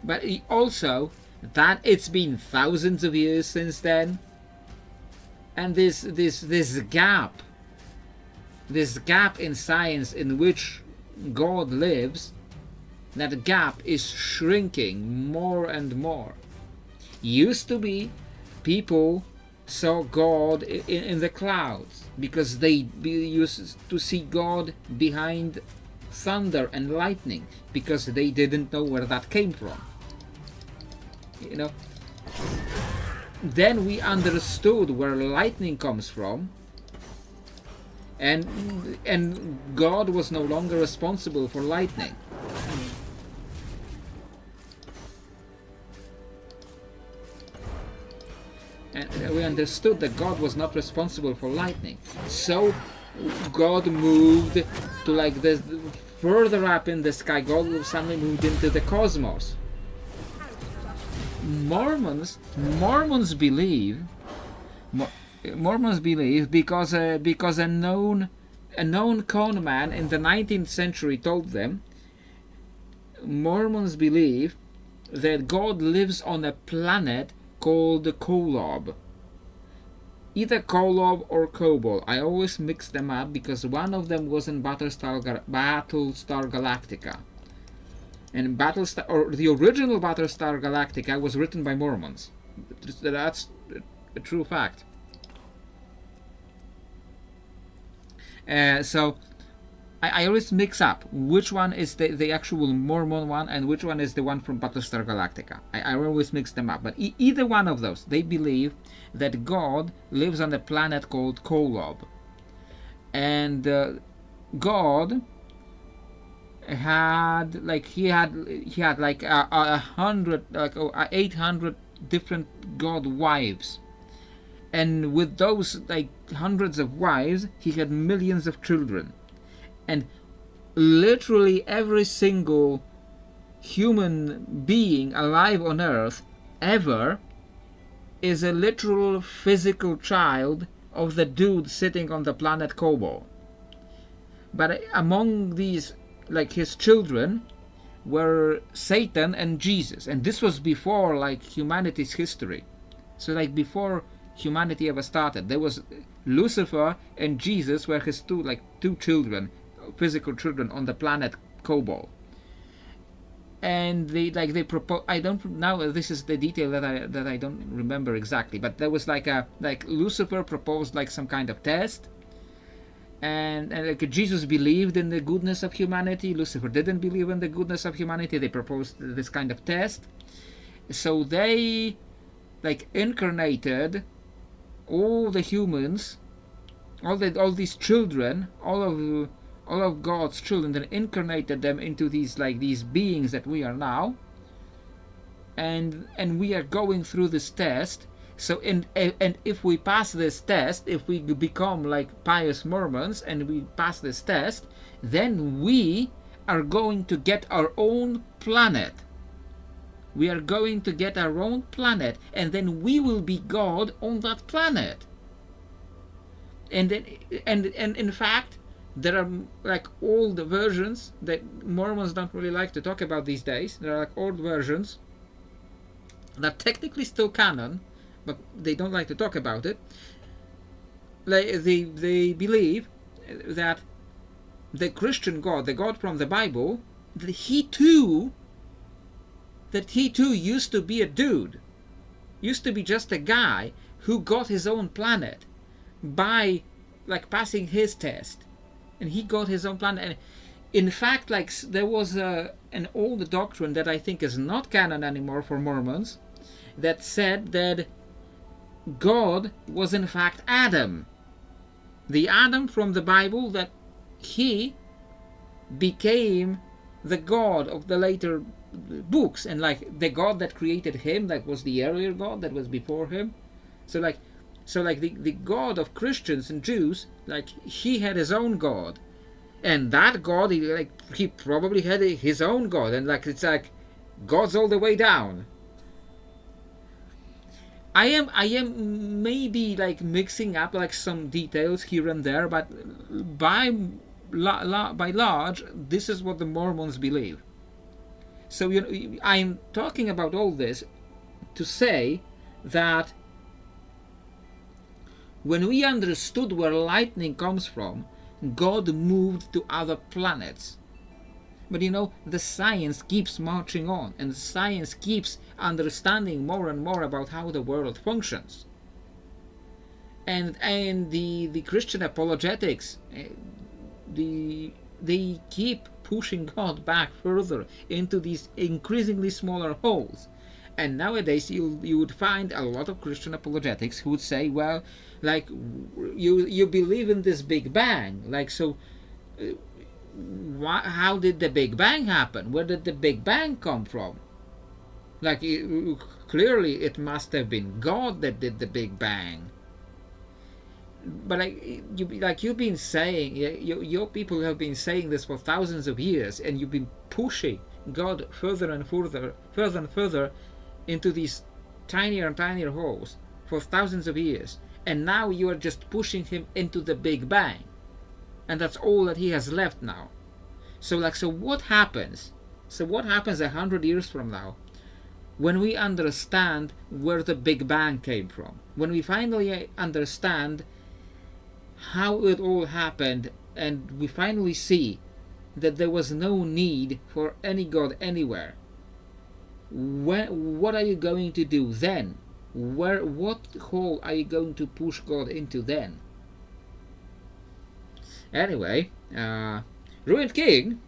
But also that it's been thousands of years since then, and this gap in science in which God lives, that gap is shrinking more and more. Used to be, people saw God in the clouds because they used to see God behind thunder and lightning, because they didn't know where that came from. Then we understood where lightning comes from, and God was no longer responsible for lightning. And we understood that God was not responsible for lightning. So God moved to, like, this further up in the sky. God suddenly moved into the cosmos. Mormons believe because a known con man in the 19th century told them. Mormons believe that God lives on a planet called Kolob. Either Kolob or Kobol. I always mix them up because one of them was in Battlestar Galactica. And the original Battlestar Galactica was written by Mormons. That's a true fact. So I always mix up which one is the actual Mormon one and which one is the one from Battlestar Galactica. I always mix them up. But either one of those, they believe that God lives on a planet called Kolob. And God had 800 different god wives, and with those, like, hundreds of wives, he had millions of children. And literally every single human being alive on Earth ever is a literal physical child of the dude sitting on the planet Kobol. But among these, like, his children were Satan and Jesus, and this was before, like, humanity's history. So, like, before humanity ever started, there was Lucifer and Jesus were his two children, physical children on the planet Kobol. And they propose. I don't now. This is the detail that I don't remember exactly. But there was like Lucifer proposed like some kind of test, and like Jesus believed in the goodness of humanity. Lucifer didn't believe in the goodness of humanity. They proposed this kind of test, so they incarnated all the humans, all these children, all of God's children, and incarnated them into these beings that we are now, and we are going through this test. So and if we pass this test, if we become like pious Mormons and we pass this test, then we are going to get our own planet. We are going to get our own planet, and then we will be God on that planet. And in fact, there are like old versions that Mormons don't really like to talk about these days. There are like old versions that technically still canon, but they don't like to talk about it. They believe that the Christian God, the God from the Bible, that he too used to be a dude, used to be just a guy who got his own planet by like passing his test. And he got his own planet. And in fact, like there was an old doctrine that I think is not canon anymore for Mormons, that said that God was in fact Adam, the Adam from the Bible, that he became the God of the later books, and like the God that created him, like was the earlier God that was before him. So like the God of Christians and Jews, like he had his own God, and that God he probably had his own God, and like it's like God's all the way down. I am maybe like mixing up like some details here and there, but by large, this is what the Mormons believe. So I'm talking about all this to say that when we understood where lightning comes from, God moved to other planets. But the science keeps marching on, and science keeps understanding more and more about how the world functions. And the Christian apologetics, they keep pushing God back further into these increasingly smaller holes. And nowadays you would find a lot of Christian apologetics who would say, well, like you believe in this Big Bang, like so. How did the Big Bang happen? Where did the Big Bang come from? Like clearly it must have been God that did the Big Bang. But you've been saying, your people have been saying this for thousands of years, and you've been pushing God further and further into these tinier and tinier holes for thousands of years, and now you are just pushing him into the Big Bang. And that's all that he has left now. So what happens? So what happens 100 years from now, when we understand where the Big Bang came from? When we finally understand how it all happened, and we finally see that there was no need for any God anywhere. What are you going to do then? What hole are you going to push God into then? Anyway, Ruined King.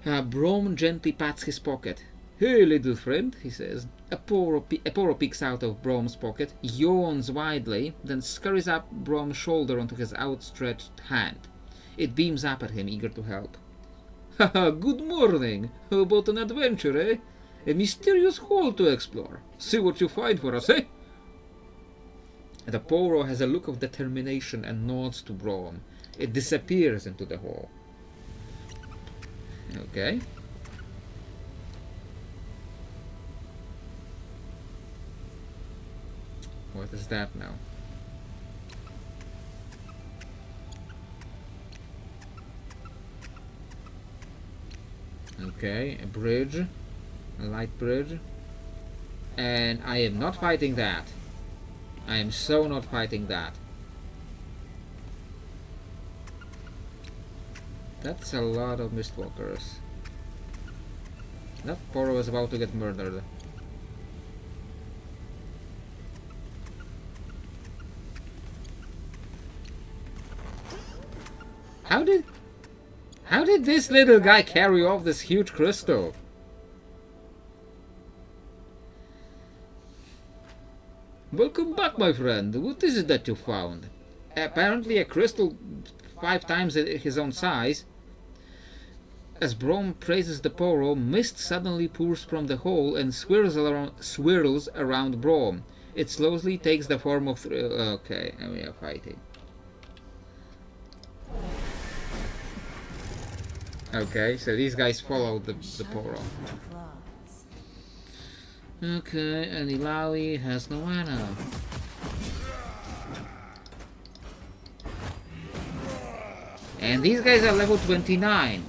Brom gently pats his pocket. "Hey, little friend," he says. Aporo peeks out of Brom's pocket, yawns widely, then scurries up Brom's shoulder onto his outstretched hand. It beams up at him, eager to help. "Haha, good morning. How about an adventure, eh? A mysterious hole to explore. See what you find for us, eh?" The Poro has a look of determination and nods to Brom. It disappears into the hole. Okay. What is that now? Okay, a bridge. A light bridge. And I am not fighting that. I am so not fighting that. That's a lot of Mistwalkers. That Poro is about to get murdered. How did this little guy carry off this huge crystal? Welcome back, my friend. What is it that you found? Apparently a crystal 5 times his own size. As Brom praises the Poro, mist suddenly pours from the hole and swirls around Brom. It slowly takes the form of... okay, and we are fighting. Okay, so these guys follow the Poro. Okay, and Ilawi has no mana. And these guys are level 29.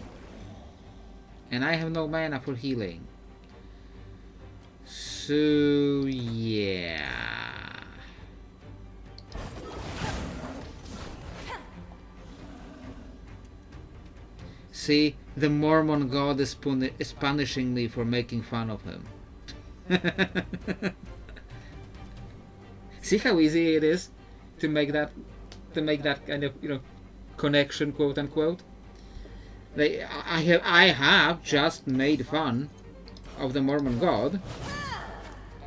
And I have no mana for healing. So, yeah. See, the Mormon god is punishing me for making fun of him. See how easy it is to make that kind of connection, quote unquote. I have just made fun of the Mormon god,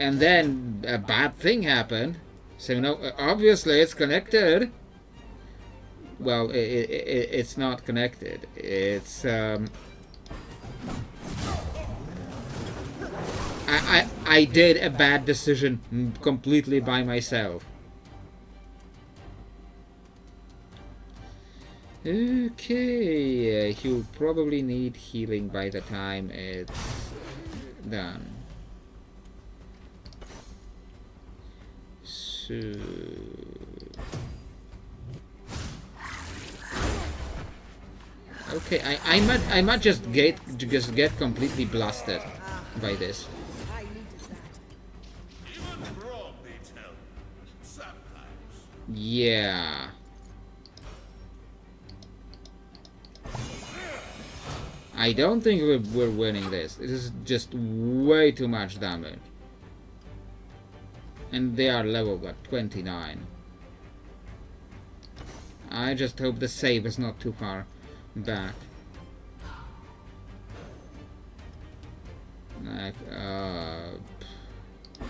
and then a bad thing happened. So obviously it's connected. well, it's not connected. It's I did a bad decision completely by myself. Okay, he'll probably need healing by the time it's done. So okay, I might just get completely blasted by this. I needed that. Even Braun needs help. Sometimes. Yeah. I don't think we're winning this. It is just way too much damage. And they are leveled at 29. I just hope the save is not too far back. Like,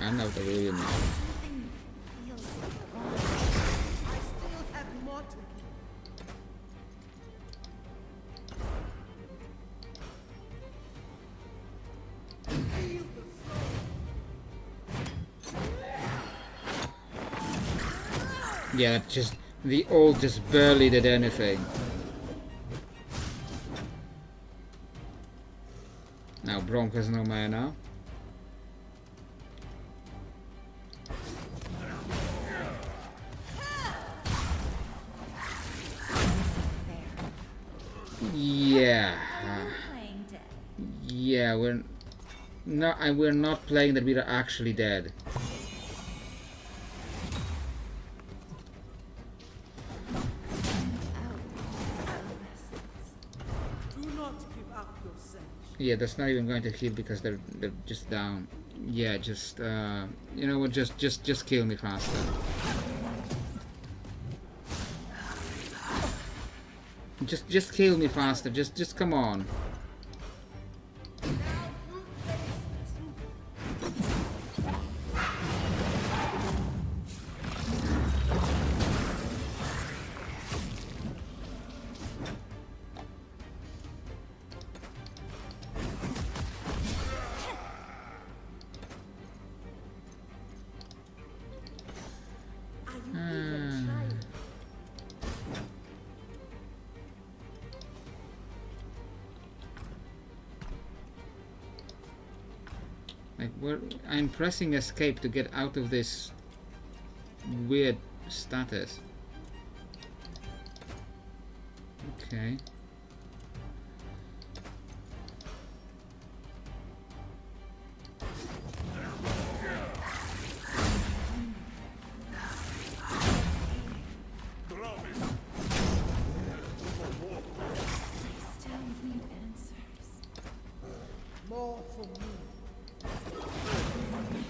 I'm not really know. Something feels wrong. I still have more to give. Feel the flow. Yeah, just the ult just barely did anything. Now Bronk has no mana. Yeah. Playing dead. Yeah, we're not playing that we are actually dead. Do not give up yourself. Yeah, that's not even going to heal because they're just down. Yeah, just you know what? Just kill me faster. Just kill me faster. Just come on. Are you even trying? Like, I'm pressing escape to get out of this weird status. Okay. Still need answers. More for me.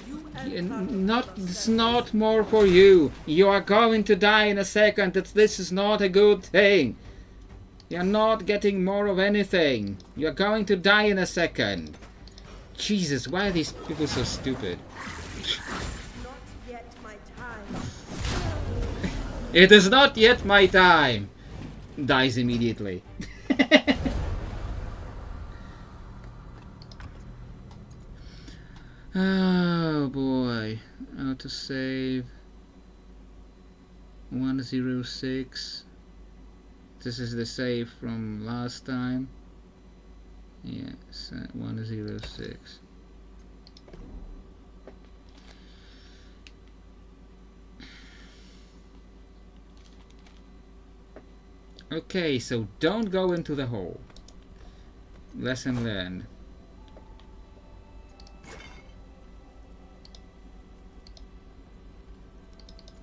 You and Yeah, Father it's not more for you. You are going to die in a second. This is not a good thing. You're not getting more of anything. You're going to die in a second. Jesus, why are these people so stupid? not yet my time. It is not yet my time. Dies immediately. Oh boy. How to save 106. This is the save from last time. Yes, 106. Okay, so don't go into the hole. Lesson learned.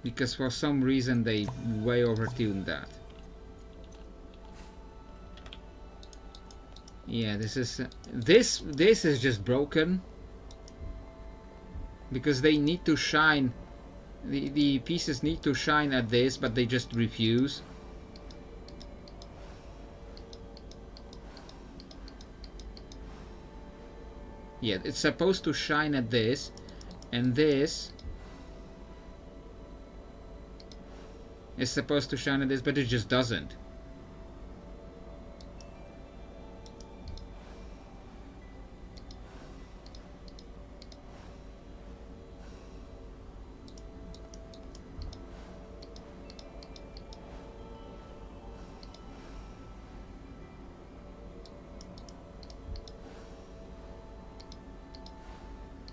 Because for some reason they way overtuned that. Yeah, this is just broken. Because they need to shine. The pieces need to shine at this, but they just refuse. Yeah, it's supposed to shine at this, and this is supposed to shine at this, but it just doesn't.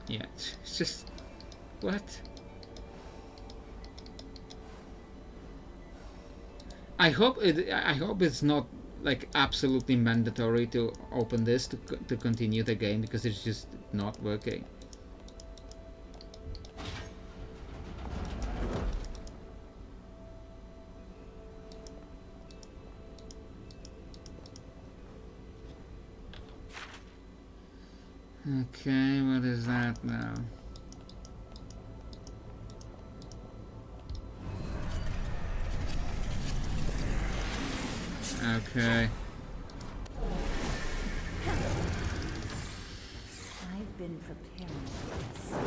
Yeah, it's just... what? I hope it's not like absolutely mandatory to open this to continue the game, because it's just not working. Okay, what is that now? Okay. I've been preparing for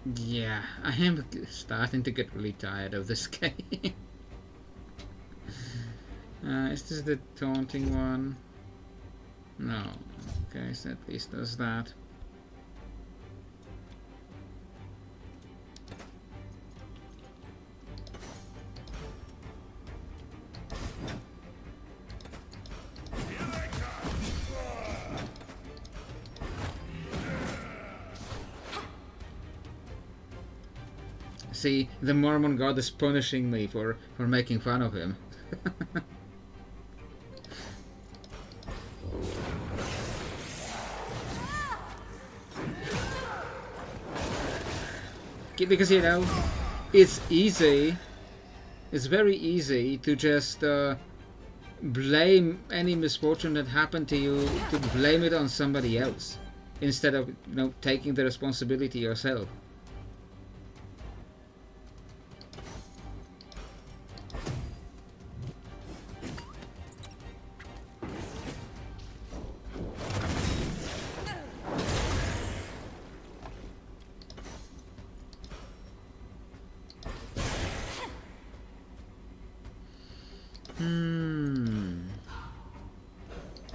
this. Yeah, I am starting to get really tired of this game. Is this the taunting one? No. Okay, so at least does that. See, the Mormon god is punishing me for making fun of him. Because, you know, it's easy, it's very easy to just blame any misfortune that happened to you, to blame it on somebody else, instead of, you know, taking the responsibility yourself.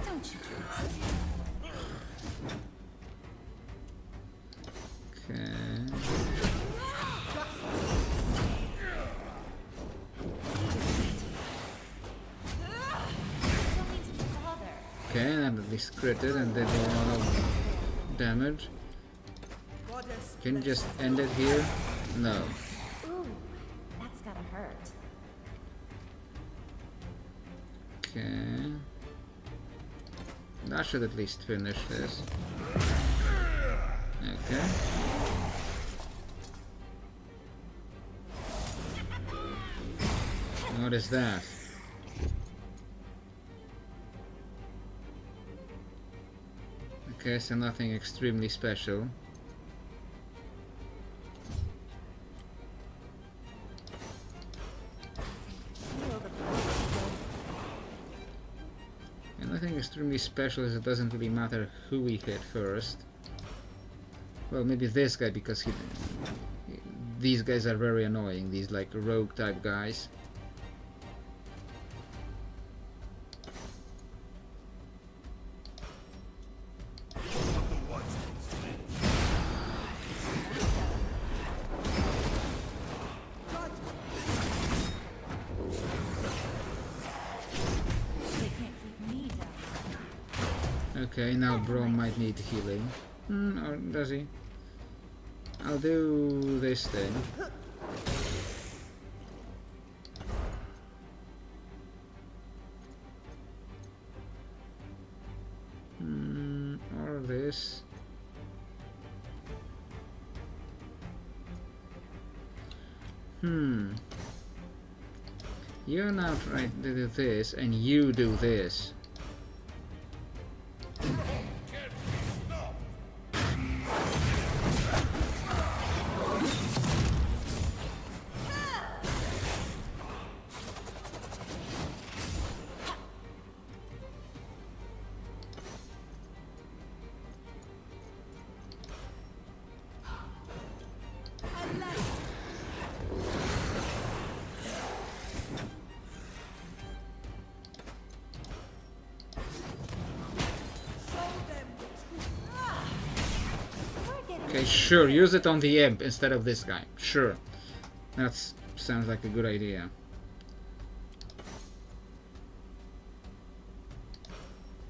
Don't you Okay, and at least critted and did a lot of damage. Can you just end it here? No. Ooh, that's gotta hurt. Okay. That should at least finish this. Okay. What is that? Okay, so nothing extremely special. And nothing extremely special, as it doesn't really matter who we hit first. Well, maybe this guy, because these guys are very annoying, these like rogue type guys. Okay, now Bro might need healing. Or does he? I'll do this thing. Or this. You're not right to do this, and you do this. Okay, sure, use it on the imp instead of this guy. Sure. That sounds like a good idea.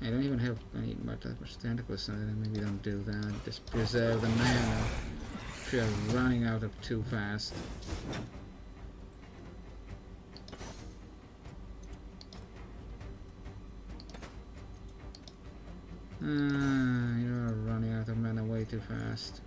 I don't even have any much tentacles, so maybe don't do that. Just preserve the mana if you're running out of too fast. You're running out of mana way too fast.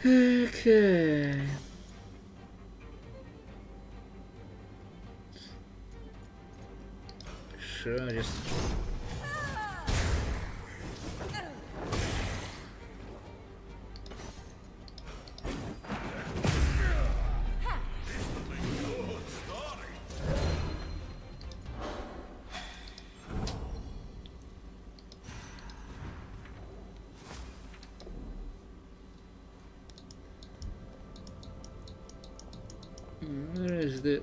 Okay. Sure, just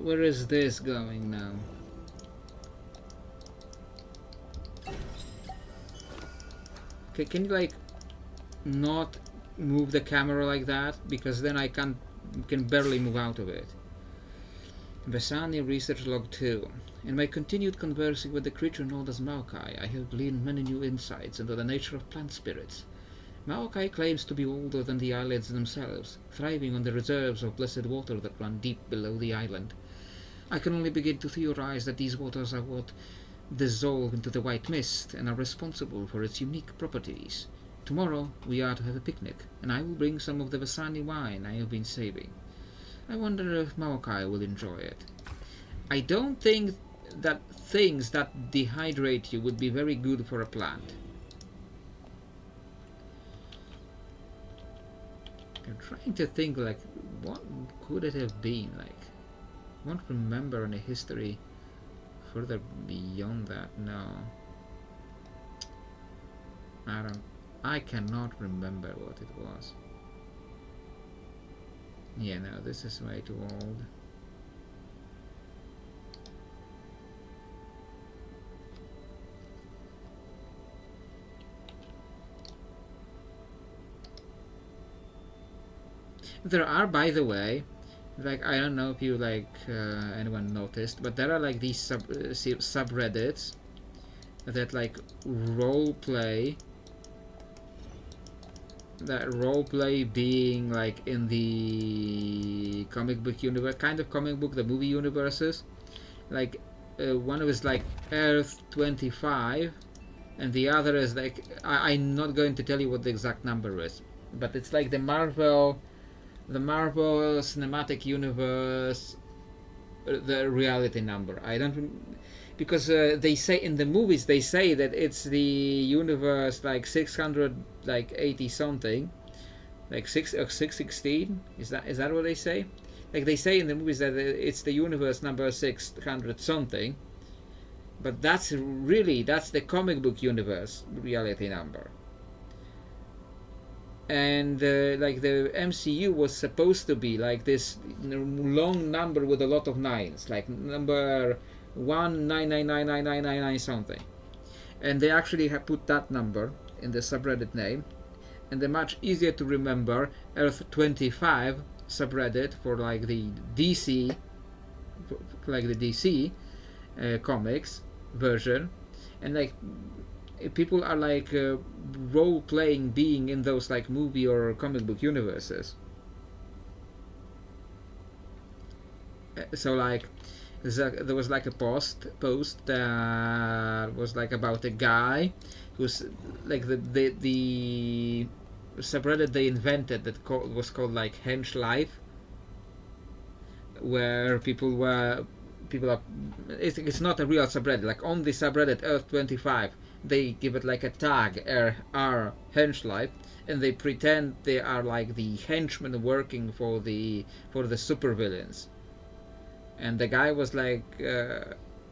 where is this going now? Okay, can you like not move the camera like that? Because then I can barely move out of it. Vesani Research Log 2. In my continued conversing with the creature known as Maokai, I have gleaned many new insights into the nature of plant spirits. Maokai claims to be older than the islands themselves, thriving on the reserves of blessed water that run deep below the island. I can only begin to theorize that these waters are what dissolve into the white mist and are responsible for its unique properties. Tomorrow we are to have a picnic, and I will bring some of the Vesani wine I have been saving. I wonder if Maokai will enjoy it. I don't think that things that dehydrate you would be very good for a plant. I'm trying to think, like, what could it have been? Like, I won't remember any history further beyond that. No, I cannot remember what it was. Yeah, no, this is way too old. There are, by the way, like, I don't know if you anyone noticed, but there are like these subreddits that like roleplay being like in the comic book universe, kind of comic book, the movie universes. Like one was like Earth 25, and the other is like I'm not going to tell you what the exact number is, but it's like the Marvel Cinematic Universe, the reality number. I don't, because they say in the movies, they say that it's the universe like 680 something, like 616. Is that what they say? Like they say in the movies that it's the universe number 600 something, but that's the comic book universe reality number. And like the MCU was supposed to be like this long number with a lot of nines, like number 1999999 something, and they actually have put that number in the subreddit name, and the much easier to remember Earth 25 subreddit for like the DC, comics version, and like people are like role playing being in those like movie or comic book universes. So like there was like a post that was like about a guy who's like the subreddit they invented that was called like Hench Life, where people are, it's not a real subreddit. Like on the subreddit Earth 25, they give it like a tag, R henchlife, and they pretend they are like the henchmen working for the supervillains. And the guy was like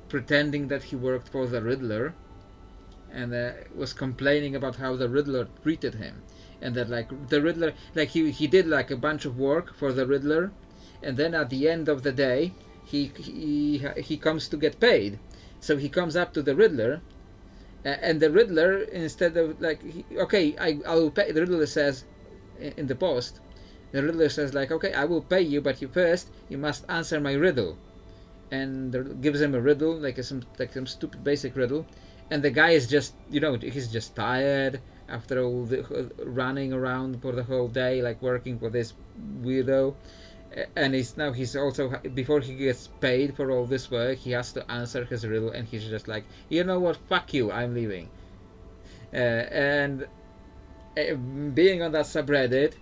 pretending that he worked for the Riddler, and was complaining about how the Riddler treated him, and that like the Riddler, like he did like a bunch of work for the Riddler, and then at the end of the day he comes to get paid. So he comes up to the Riddler, and the Riddler, instead of like, okay, I will pay. The Riddler says in the post, the Riddler says like, okay, I will pay you, but you must answer my riddle, and gives him a riddle, like some stupid basic riddle, and the guy is just, he's just tired after all the running around for the whole day, like working for this weirdo. And he's also, before he gets paid for all this work, he has to answer his riddle, and he's just like, you know what, fuck you, I'm leaving. And being on that subreddit,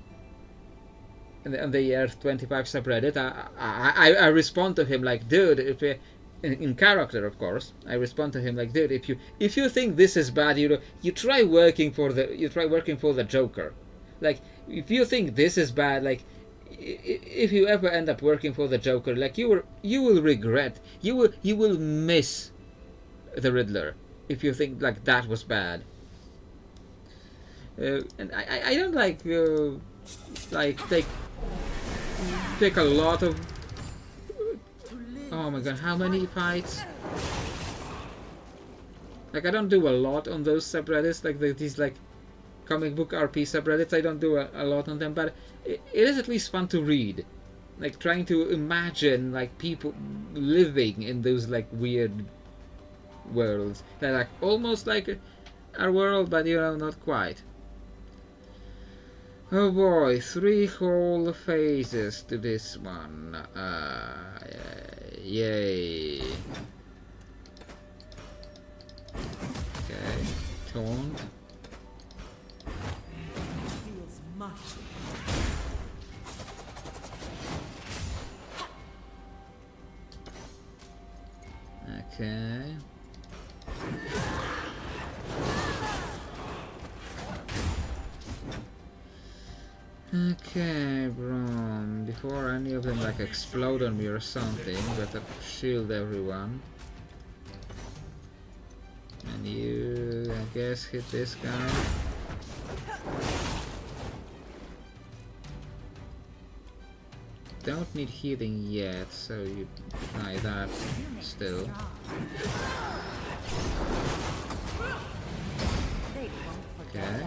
on the Earth 25 subreddit, I respond to him like, dude, in character, of course, I respond to him like, dude, if you think this is bad, you try working for the Joker. Like, if you think this is bad, like, if you ever end up working for the Joker, like, you will regret, you will miss the Riddler if you think like that was bad. And I don't take a lot of. Oh my god, how many fights? Like, I don't do a lot on those subreddits, like these like comic book RP subreddits. I don't do a lot on them, but it is at least fun to read, like trying to imagine like people living in those like weird worlds. They're like almost like our world, but not quite. Oh boy, 3 whole phases to this one. Yay. Okay, taunt. Feels much. Okay. Okay, bro. Before any of them like explode on me or something, better shield everyone. And you, I guess, hit this guy. Don't need healing yet, so you try that still. Okay.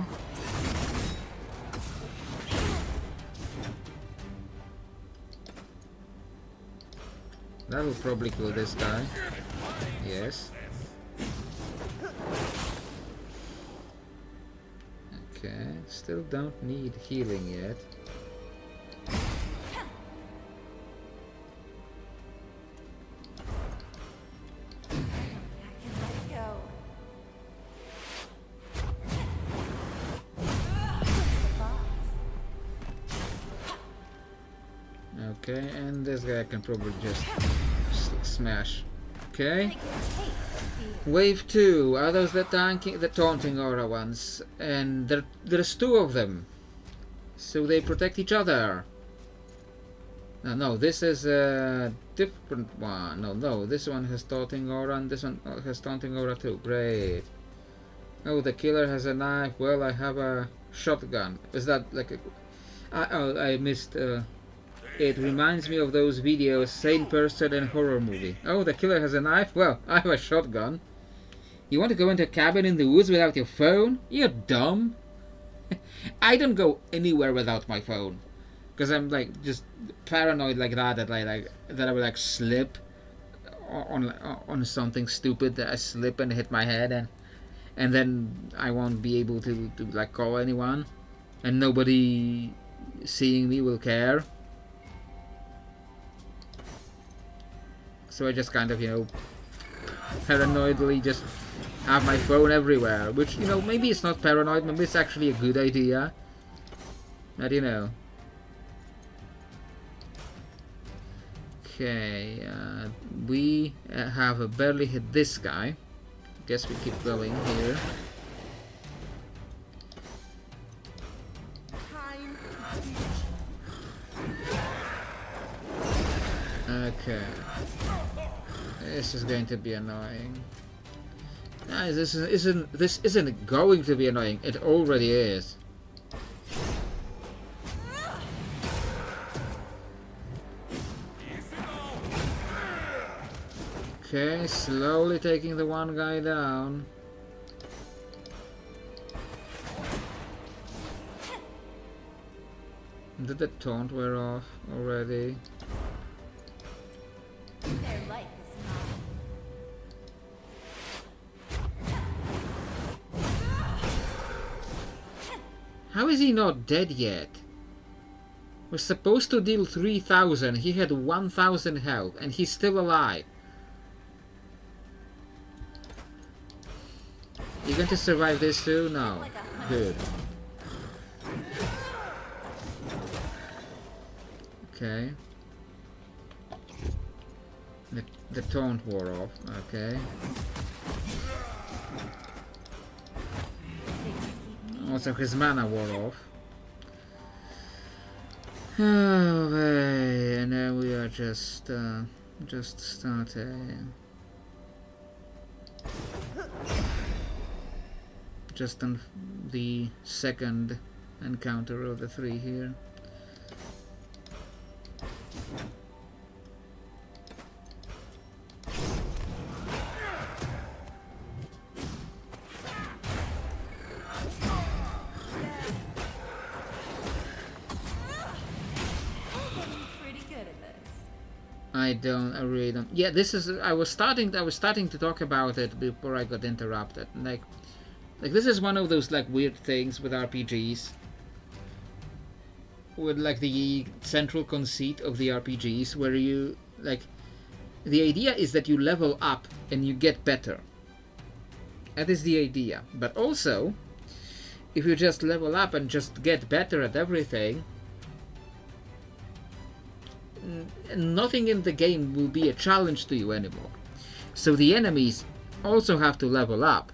That will probably kill this guy. Yes. Okay, still don't need healing yet. Okay, and this guy can probably just smash. Okay. Wave 2 are those the taunting aura ones, and there's 2 of them, so they protect each other. No, this is a different one. No, this one has taunting aura, and this one has taunting aura too. Great. Oh, the killer has a knife. Well, I have a shotgun. Is that like a? I missed. It reminds me of those videos, sane person and horror movie. Oh, the killer has a knife? Well, I have a shotgun. You want to go into a cabin in the woods without your phone? You're dumb. I don't go anywhere without my phone, because I'm like just paranoid like that I will like slip on something stupid, that I slip and hit my head, and then I won't be able to like call anyone, and nobody seeing me will care. So I just kind of, paranoidly just have my phone everywhere, which, maybe it's not paranoid, maybe it's actually a good idea. But, Okay, we have barely hit this guy. guess we keep going here. Time. Okay. This is going to be annoying. This isn't going to be annoying. It already is. Okay, slowly taking the one guy down. Did the taunt wear off already? Their life is How is he not dead yet? We're supposed to deal 3,000. He had 1,000 health and he's still alive. You going to survive this too? No. Good. Okay. The taunt wore off. Okay. Also his mana wore off. Okay, and then we are just starting. Just on the second encounter of the 3 here. I really don't. Yeah, this is. I was starting to talk about it before I got interrupted. Like this is one of those like weird things with RPGs. With like the central conceit of the RPGs, where you like, the idea is that you level up and you get better. That is the idea. But also, if you just level up and just get better at everything, nothing in the game will be a challenge to you anymore. So the enemies also have to level up.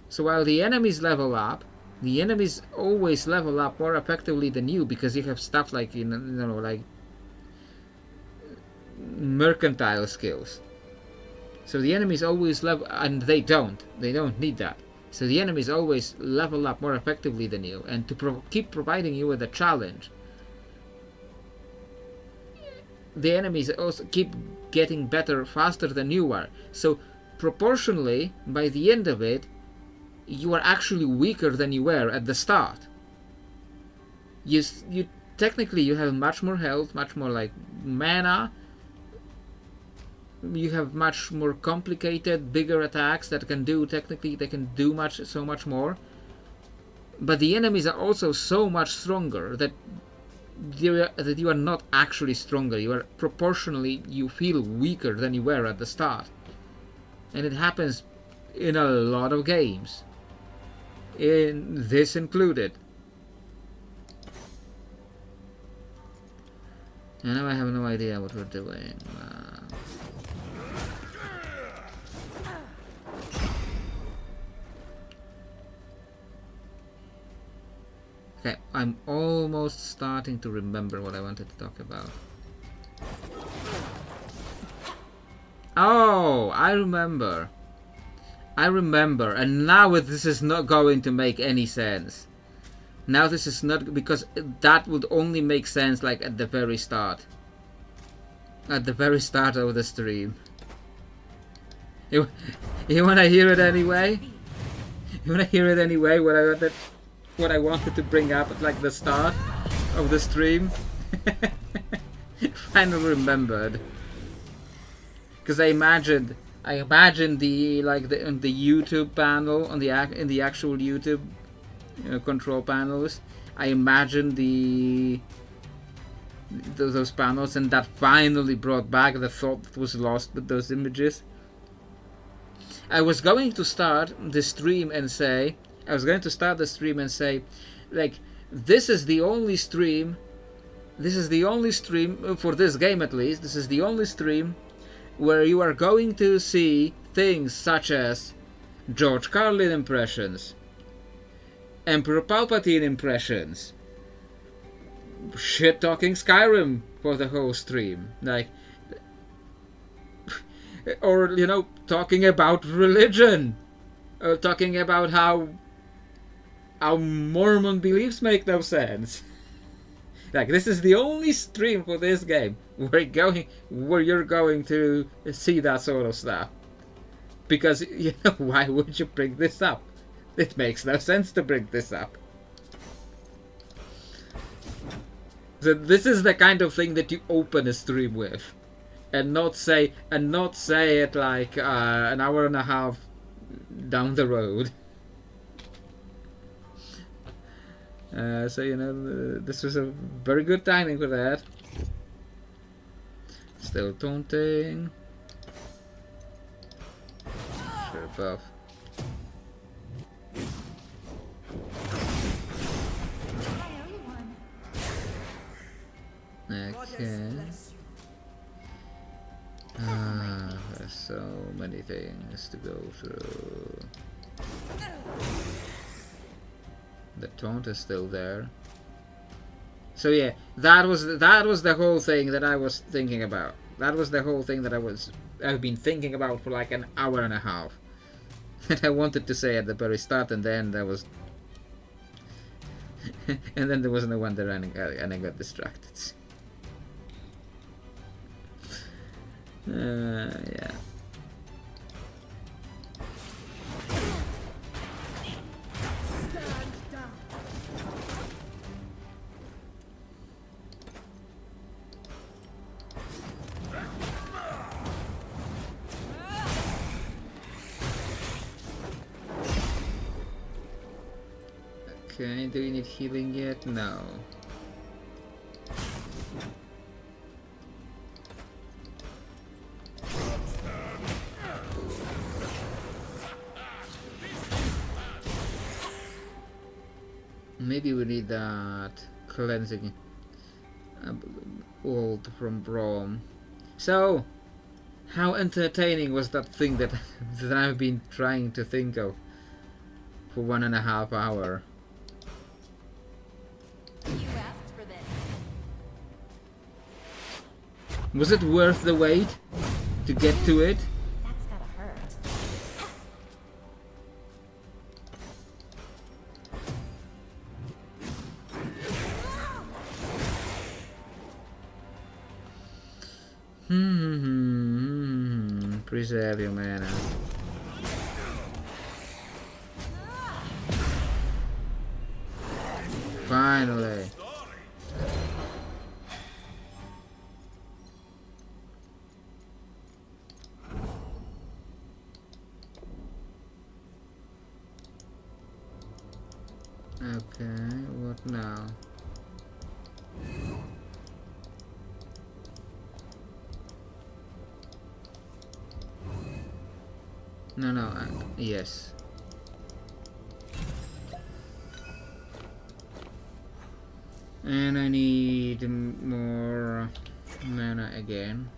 So while the enemies level up, the enemies always level up more effectively than you, because you have stuff like, you know, like mercantile skills. So the enemies always level, and they don't need that. So the enemies always level up more effectively than you, and to keep providing you with a challenge, the enemies also keep getting better faster than you are. So proportionally, by the end of it, you are actually weaker than you were at the start. You technically you have much more health, much more like mana. You have much more complicated, bigger attacks that can do, technically they can do so much more. But the enemies are also so much stronger that you are not actually stronger. You are proportionally, you feel weaker than you were at the start. And it happens in a lot of games, in this included. And now I have no idea what we're doing. Okay, I'm almost starting to remember what I wanted to talk about. Oh, I remember, and now this is not going to make any sense. Now this is not, because that would only make sense like at the very start. At the very start of the stream. You wanna hear it anyway? You wanna hear it anyway? What I wanted to bring up at like the start of the stream. Finally remembered. Because I imagined the YouTube panel in the actual YouTube control panels. I imagined those panels, and that finally brought back the thought that was lost with those images. I was going to start the stream and say, like, this is the only stream for this game at least. This is the only stream where you are going to see things such as George Carlin impressions, Emperor Palpatine impressions, shit talking Skyrim for the whole stream, like, or you know, talking about religion, or talking about how Mormon beliefs make no sense. Like, this is the only stream for this game where you're going to see that sort of stuff. Because, you know, why would you bring this up? It makes no sense to bring this up. So this is the kind of thing that you open a stream with, and not say it like an hour and a half down the road. So, you know, this was a very good timing for that. Still taunting. Sure, buff. Okay. There's so many things to go through. The taunt is still there. So yeah, that was the whole thing that I was thinking about. That was the whole thing that I've been thinking about for like an hour and a half. And I wanted to say at the very start, and then there was and then there was no wonder, and I got distracted. Yeah. Okay, do you need healing yet? No. Maybe we need that cleansing old from Brom. So, how entertaining was that thing that I've been trying to think of for 1.5 hours? You asked for this. Was it worth the wait to get to it? That's gotta hurt. Preserve your mana. Finally. Okay, what now? No, yes. And I need more mana again.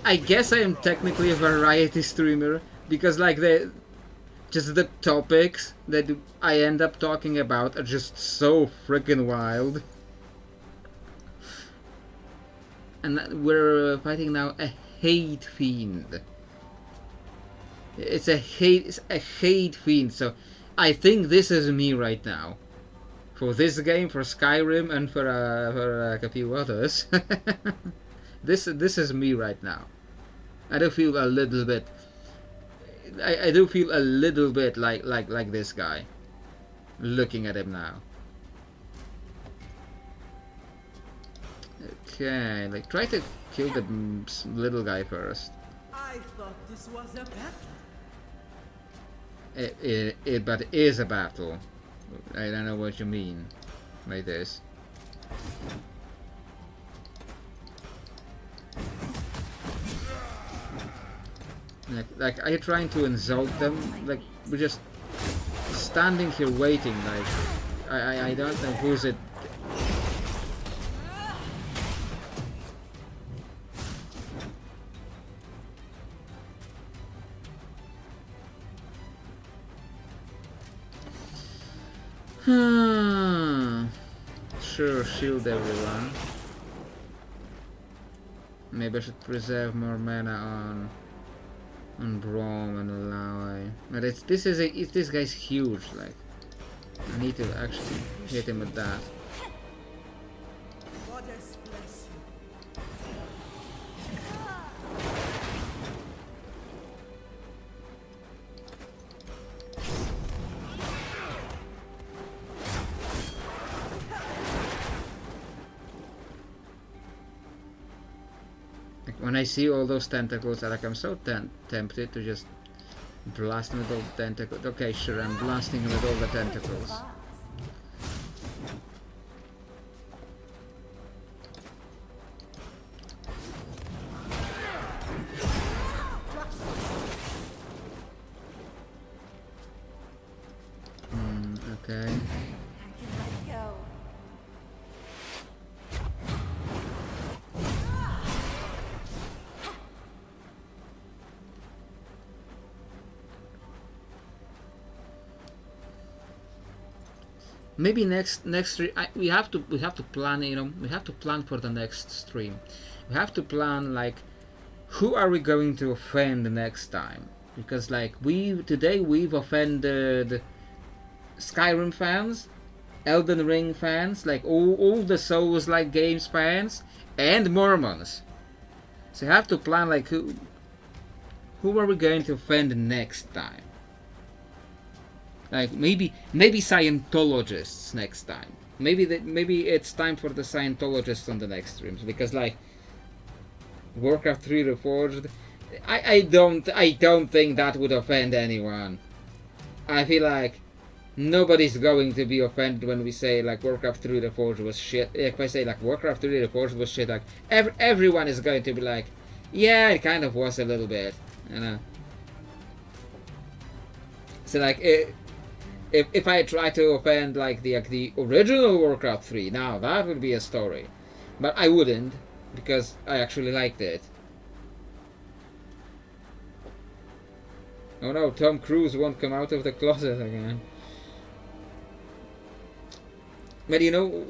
I guess I am technically a variety streamer, because like the topics that I end up talking about are just so freaking wild. And we're fighting now a hate fiend. It's a hate fiend. So I think this is me right now. For this game, for Skyrim, and for a few others. This is me right now. I do feel a little bit. I do feel a little bit like this guy. Looking at him now. Okay, like try to kill the little guy first. I thought this was a battle. But it is a battle. I don't know what you mean by this. Like, are you trying to insult them? Like, we're just standing here waiting. Like, I don't know who's it. Sure, shield everyone. Maybe I should preserve more mana on Braum and Alawi. But this guy's huge. Like, I need to actually hit him with that. Goddess bless you. Like, when I see all those tentacles, I'm so tempted to just blast him with all the tentacles. Okay, sure, I'm blasting him with all the tentacles. Okay. I can let it go. Maybe next stream we have to plan. We have to plan for the next stream. We have to plan like who are we going to offend next time, because like today we've offended Skyrim fans, Elden Ring fans, like all the Souls-like games fans, and Mormons. So you have to plan like who are we going to offend next time. Like maybe Scientologists next time. Maybe it's time for the Scientologists on the next streams, because like Warcraft 3 Reforged, I don't think that would offend anyone. I feel like nobody's going to be offended when we say like Warcraft 3 Reforged was shit. If I say like Warcraft 3 Reforged was shit, like everyone is going to be like, yeah, it kind of was a little bit, you know. So like if I try to offend like the original Warcraft 3, now that would be a story, but I wouldn't, because I actually liked it. Oh no, Tom Cruise won't come out of the closet again. But you know,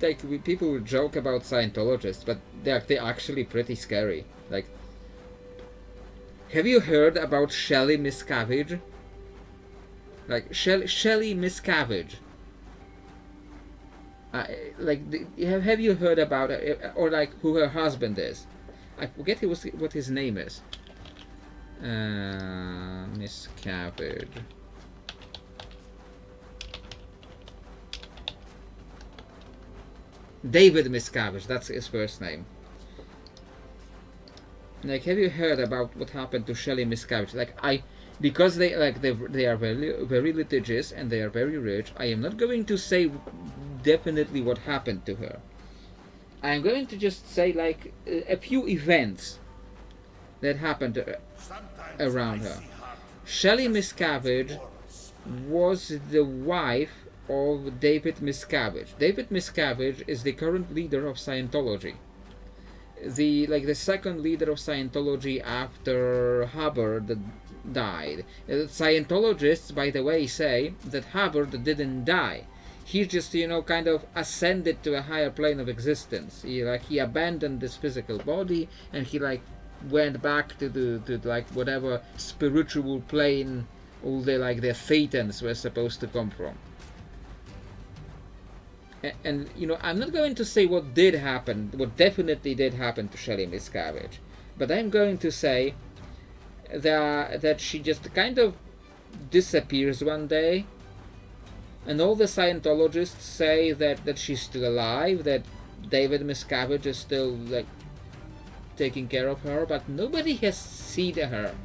like people joke about Scientologists, but they're actually pretty scary. Like, have you heard about Shelley Miscavige? Like Shelley Miscavige. Have you heard about it, or like who her husband is? I forget what his name is. Miscavige. David Miscavige, that's his first name. Like, have you heard about what happened to Shelley Miscavige? Like, because they are very litigious and they are very rich, I am not going to say definitely what happened to her. I am going to just say like a few events that happened around her. Shelley Miscavige was the wife of David Miscavige. David Miscavige is the current leader of Scientology. The second leader of Scientology after Hubbard died. Scientologists, by the way, say that Hubbard didn't die. He just, kind of ascended to a higher plane of existence. He abandoned this physical body and he went back to whatever spiritual plane all the Thetans were supposed to come from. And I'm not going to say what definitely did happen to Shelley Miscavige, but I'm going to say that she just kind of disappears one day, and all the Scientologists say that she's still alive, that David Miscavige is still taking care of her, but nobody has seen her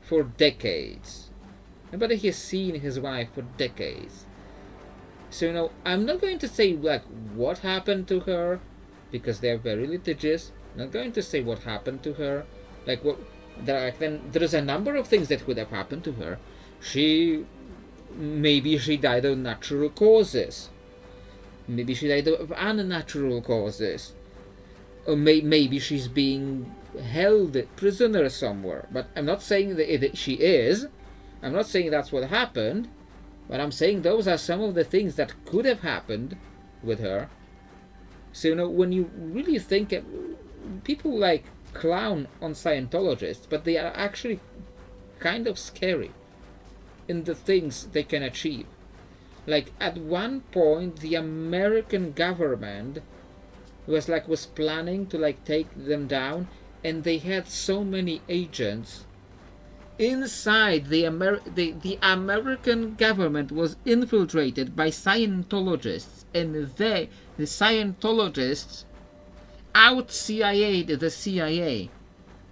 for decades. Nobody has seen his wife for decades. So I'm not going to say what happened to her, because they're very litigious. I'm not going to say what happened to her, Then there's a number of things that could have happened to her. Maybe she died of natural causes. Maybe she died of unnatural causes. Or maybe she's being held prisoner somewhere. But I'm not saying that she is. I'm not saying that's what happened. But I'm saying those are some of the things that could have happened with her. So, you know, when you really think, people like clown on Scientologists, but they are actually kind of scary in the things they can achieve. Like, at one point, the American government was planning to take them down, and they had so many agents inside the American government was infiltrated by Scientologists, and the Scientologists out-CIA'd the CIA,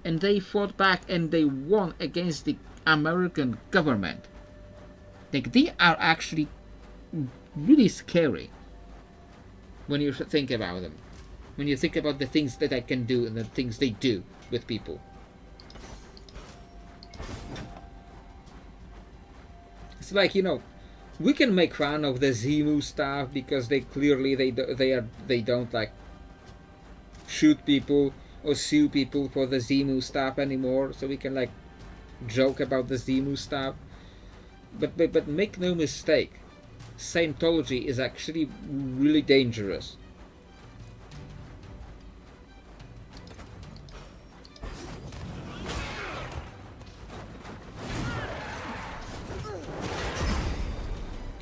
and they fought back and they won against the American government. They are actually really scary when you think about them. When you think about the things that I can do and the things they do with people. It's like, you know, we can make fun of the Zemu stuff because they clearly they don't shoot people or sue people for the Zemu stuff anymore, so we can joke about the Zemu stuff. But make no mistake, Scientology is actually really dangerous.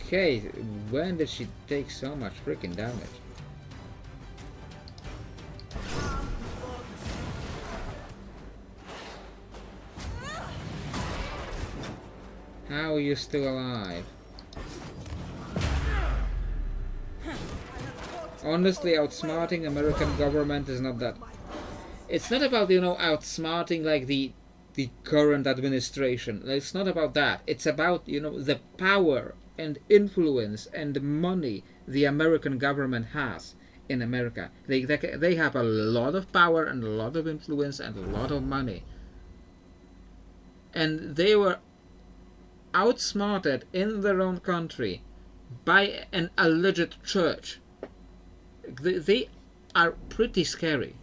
Okay, when did she take so much freaking damage? How are you still alive? Honestly, outsmarting American government is not that... It's not about, you know, outsmarting the current administration. It's not about that. It's about, you know, the power and influence and money the American government has in America. They have a lot of power and a lot of influence and a lot of money. And they were outsmarted in their own country by an alleged church. They are pretty scary.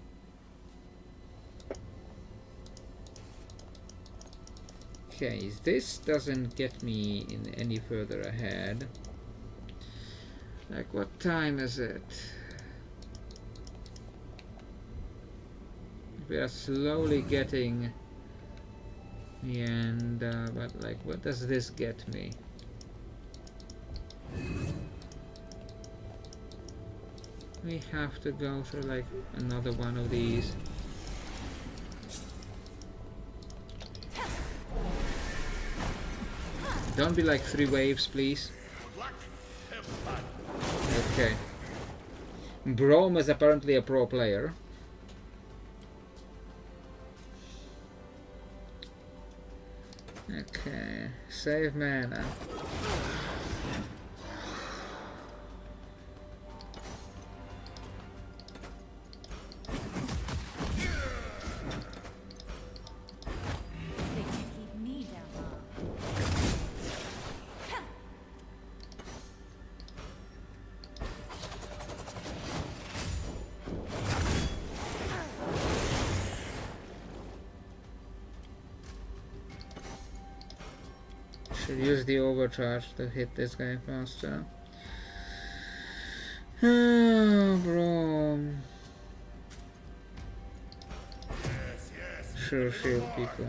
Okay, this doesn't get me in any further ahead. What time is it? We are slowly getting the end, but what does this get me? We have to go through another one of these. Don't be 3 waves, please. Okay. Brome is apparently a pro player. Okay, save mana. They can keep me down. Should use the overcharge to hit this guy faster. Oh, bro. Sure, shield people.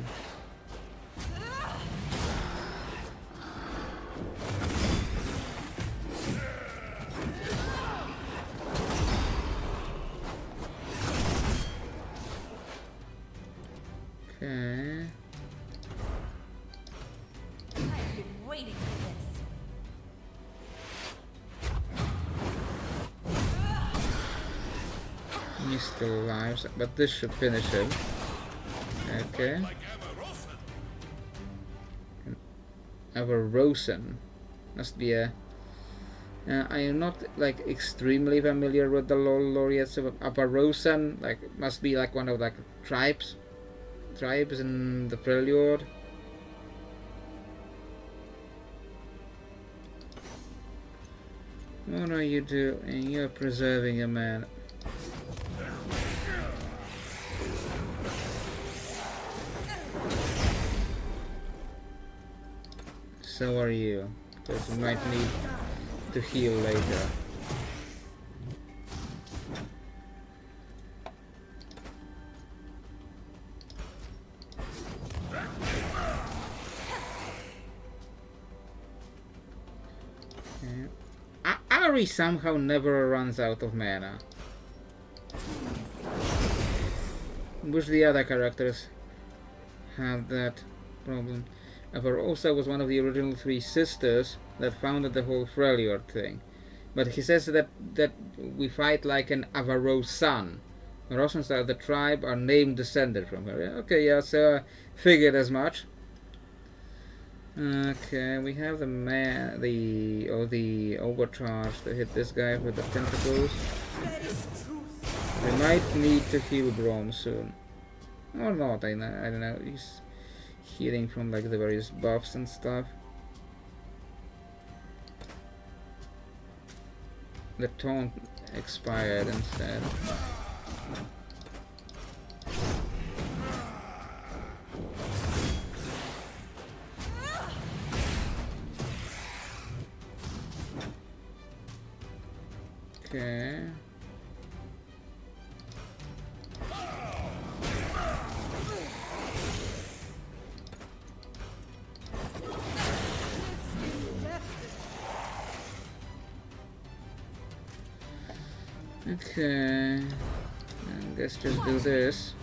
Okay. I've been waiting for this. He's still alive, but this should finish him. Okay. Avarosan must be a... I am not extremely familiar with the lore yet, so Avarosan must be one of tribes tribes in the Prelude. What are you doing? You're preserving a man. So are you, because you might need to heal later. Ari somehow never runs out of mana. Wish the other characters had that problem. Avarosa was one of the original 3 sisters that founded the whole Freljord thing. But he says that we fight like an Avarosan. Rosans of the tribe are named descended from her. Okay, yeah, so I figured as much. Okay, we have the overcharge to hit this guy with the tentacles. We might need to heal Brom soon. Or not, I don't know. He's healing from like the various buffs and stuff. The taunt expired instead. Okay. Okay. I guess just do this.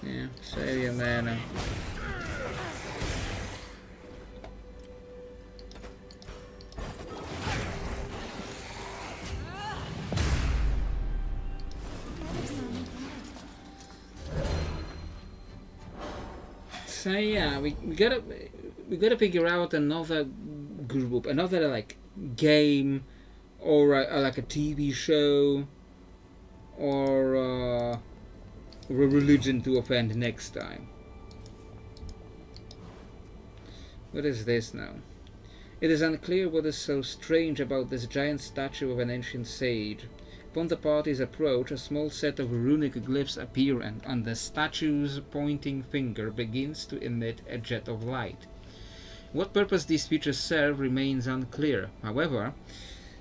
Yeah, save your mana. So yeah, we gotta figure out another group, another like game, or like a TV show, or a religion to offend next time. What is this now? It is unclear what is so strange about this giant statue of an ancient sage. Upon the party's approach, a small set of runic glyphs appear, and on the statue's pointing finger begins to emit a jet of light. What purpose these features serve remains unclear. However,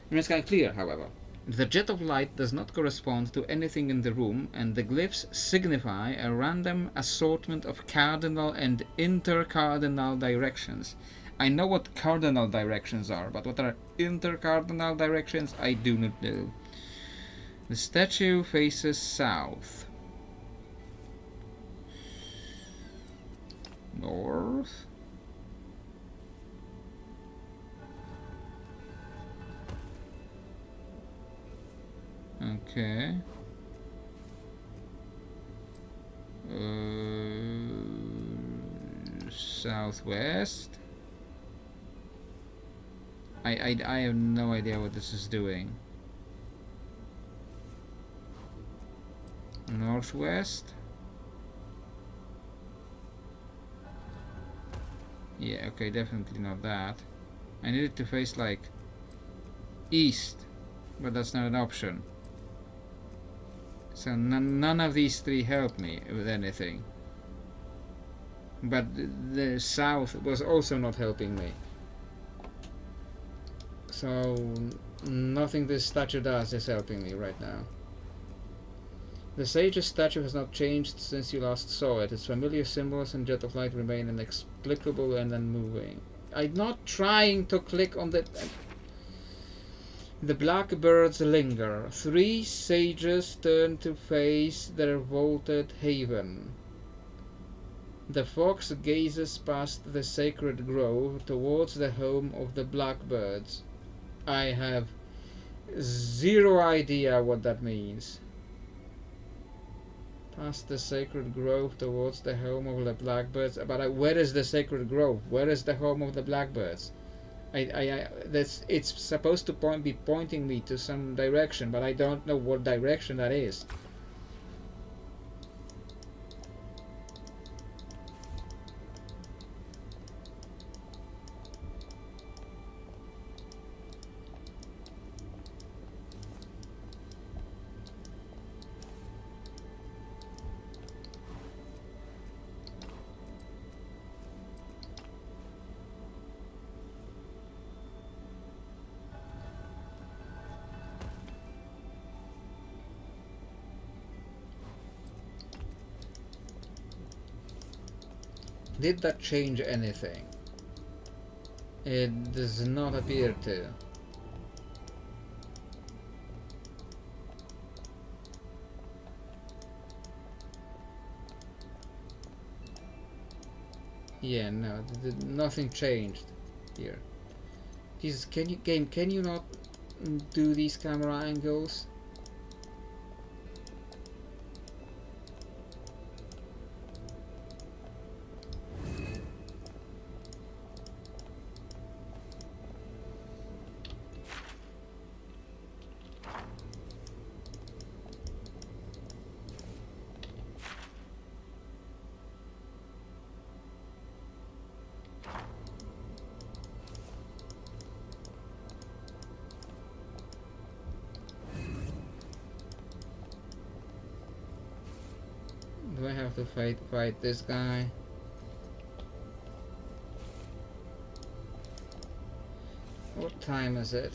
the jet of light does not correspond to anything in the room, and the glyphs signify a random assortment of cardinal and intercardinal directions. I know what cardinal directions are, but what are intercardinal directions, I do not know. The statue faces south. North. Okay. Southwest. I have no idea what this is doing. Northwest. Yeah, okay, definitely not that. I needed to face like east, but that's not an option. So none of these 3 help me with anything. But the south was also not helping me. So nothing this statue does is helping me right now. The sage's statue has not changed since you last saw it. Its familiar symbols and jet of light remain inexplicable and unmoving. I'm not trying to click on the... The blackbirds linger. 3 sages turn to face their vaulted haven. The fox gazes past the sacred grove towards the home of the blackbirds. I have zero idea what that means. Past the sacred grove towards the home of the blackbirds. But where is the sacred grove? Where is the home of the blackbirds? It's supposed to be pointing me to some direction, but I don't know what direction that is. Did that change anything? It does not appear to. Yeah, no, nothing changed here. Jesus, can you not do these camera angles? Do I have to fight this guy? What time is it?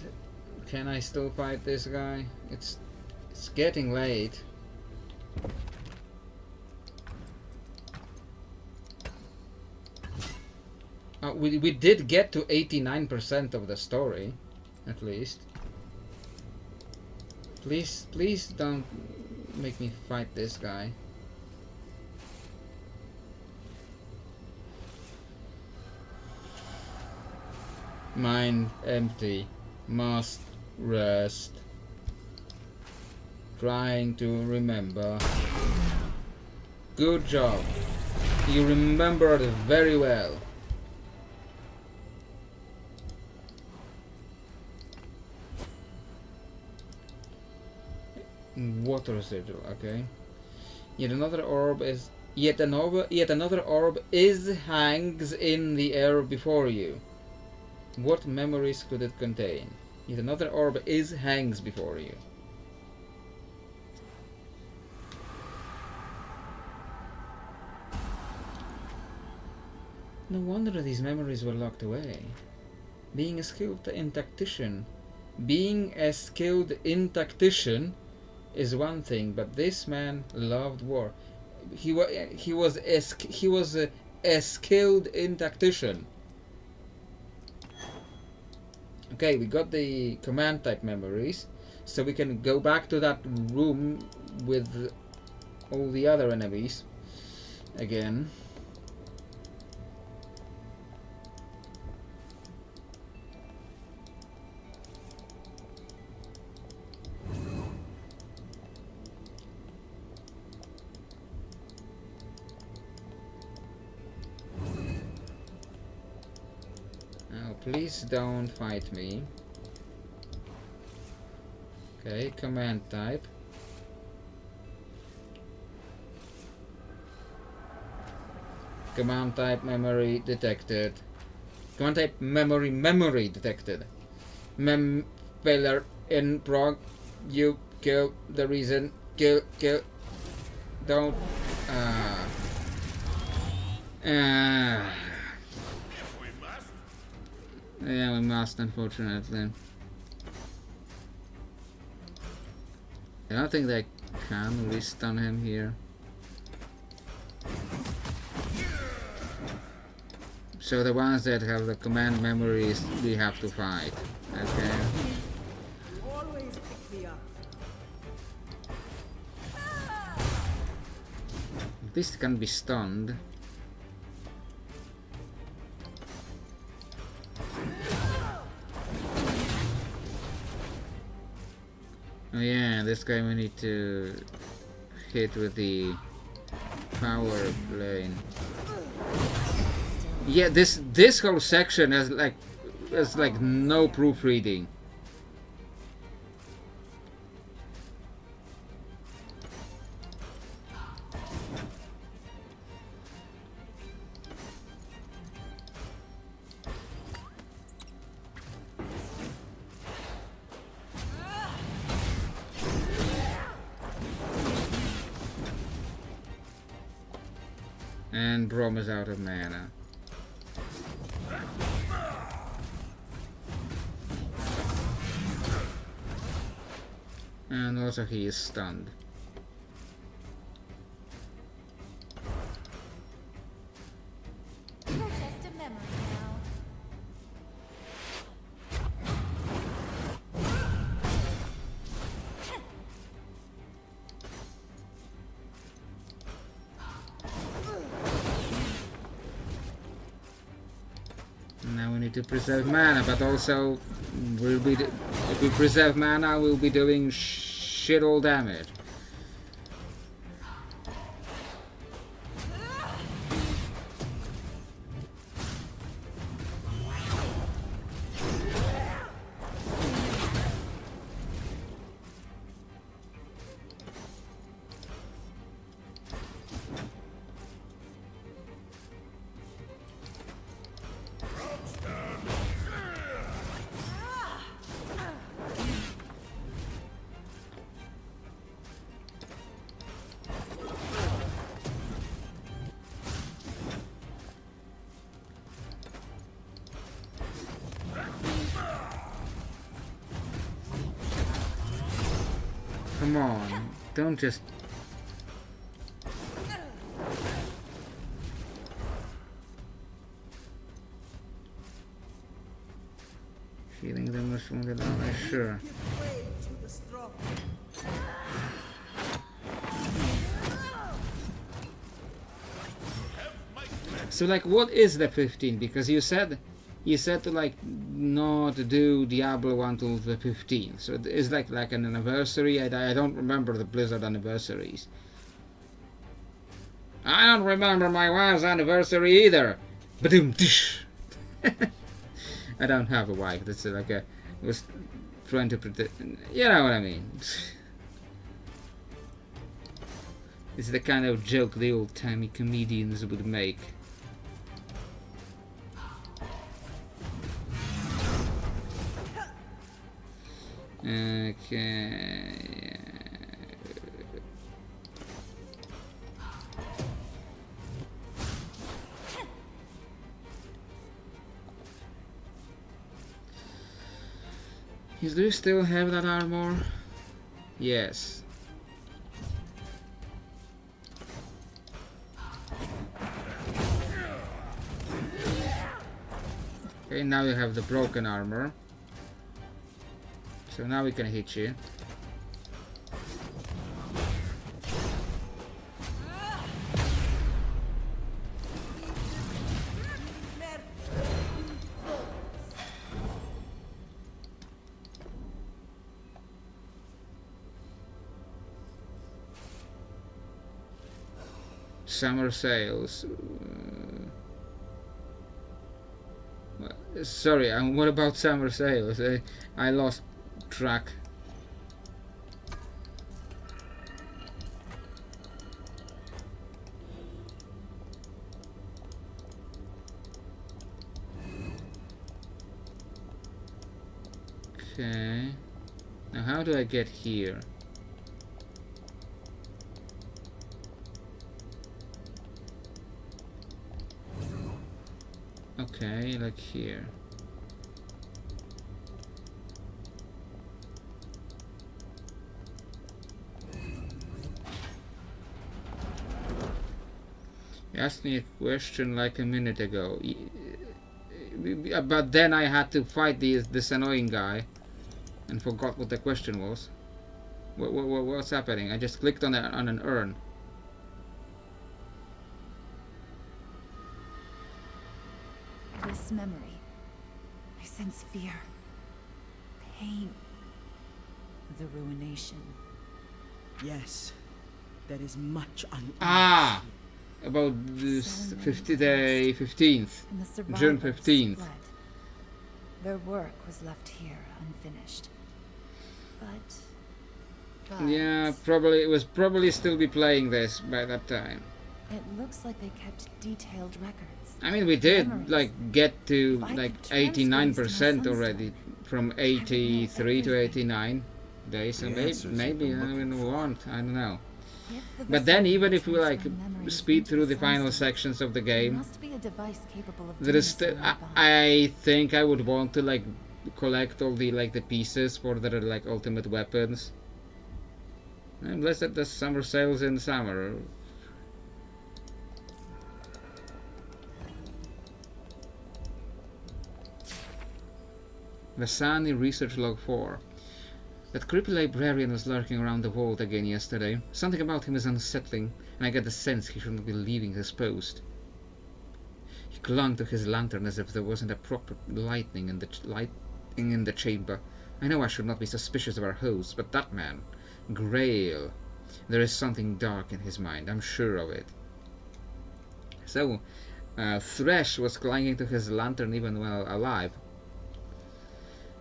Can I still fight this guy? It's getting late. We did get to 89% of the story, at least. Please don't make me fight this guy. Mind empty. Must rest. Trying to remember. Good job. You remembered very well. Water sigil, okay. Yet another orb hangs in the air before you. What memories could it contain? Yet another orb hangs before you. No wonder these memories were locked away. Being a skilled in tactician is one thing, but this man loved war. He was a skilled in tactician. Okay, we got the command type memories, so we can go back to that room with all the other enemies again. Please don't fight me. Okay, command type. Command type memory detected. Command type memory detected. Failure in prog. You kill the reason. Kill. Don't. Yeah, we must, unfortunately. I don't think they can restun him here. So the ones that have the command memories, we have to fight. Okay. Always pick me up. At least it can be stunned. Oh yeah, this guy we need to hit with the Power plane. Yeah, this whole section has like no proofreading. And Brom is out of mana. And also he is stunned. You're just a memory now. Now we need to preserve mana, but also if we preserve mana, we'll be doing shit all damage. Come on, don't just... Healing the most wounded ally, sure. Give way to the strong. So like, what is the 15? Because you said to like not do Diablo until the 15th. So it's like an anniversary. I don't remember the Blizzard anniversaries. I don't remember my wife's anniversary either. Badoom dish. I don't have a wife. That's like a was trying to predict. You know what I mean. It's the kind of joke the old-timey comedians would make. Okay. Do you still have that armor? Yes. Okay, now you have the broken armor. So now we can hit you. Summer sales. Sorry, what about summer sales? I lost track. Okay. Now how do I get here? Okay, like here. You asked me a question like a minute ago, but then I had to fight this annoying guy and forgot what the question was. What's happening? I just clicked on an urn. This memory. I sense fear. Pain. The ruination. Yes, there is much unease. Ah! about this So many 50 day lost, 15th, and the June survivors 15th. fled. Their work was left here unfinished. But Yeah, probably it was probably still be playing this by that time. it looks like they kept detailed records. I mean, we did Memories. like get to If I like could transfer these to my 89% already from would know 83 to everything. 89 days. So The answers you've maybe been I looking don't for. want. I don't know. If the But then Vesani even could if we like transfer memories speed into through the final sunstones, sections of the there game, must be a device capable of there doing is so still nearby. I think I would want to like collect all the like the pieces for the like ultimate weapons. Unless that the summer sales in summer. Vesani Research Log 4. That creepy librarian was lurking around the vault again yesterday. Something about him is unsettling, and I get the sense he shouldn't be leaving his post. He clung to his lantern as if there wasn't a proper lighting in the chamber. I know I should not be suspicious of our host, but that man, Grail, there is something dark in his mind, I'm sure of it. So, Thresh was clinging to his lantern even while alive.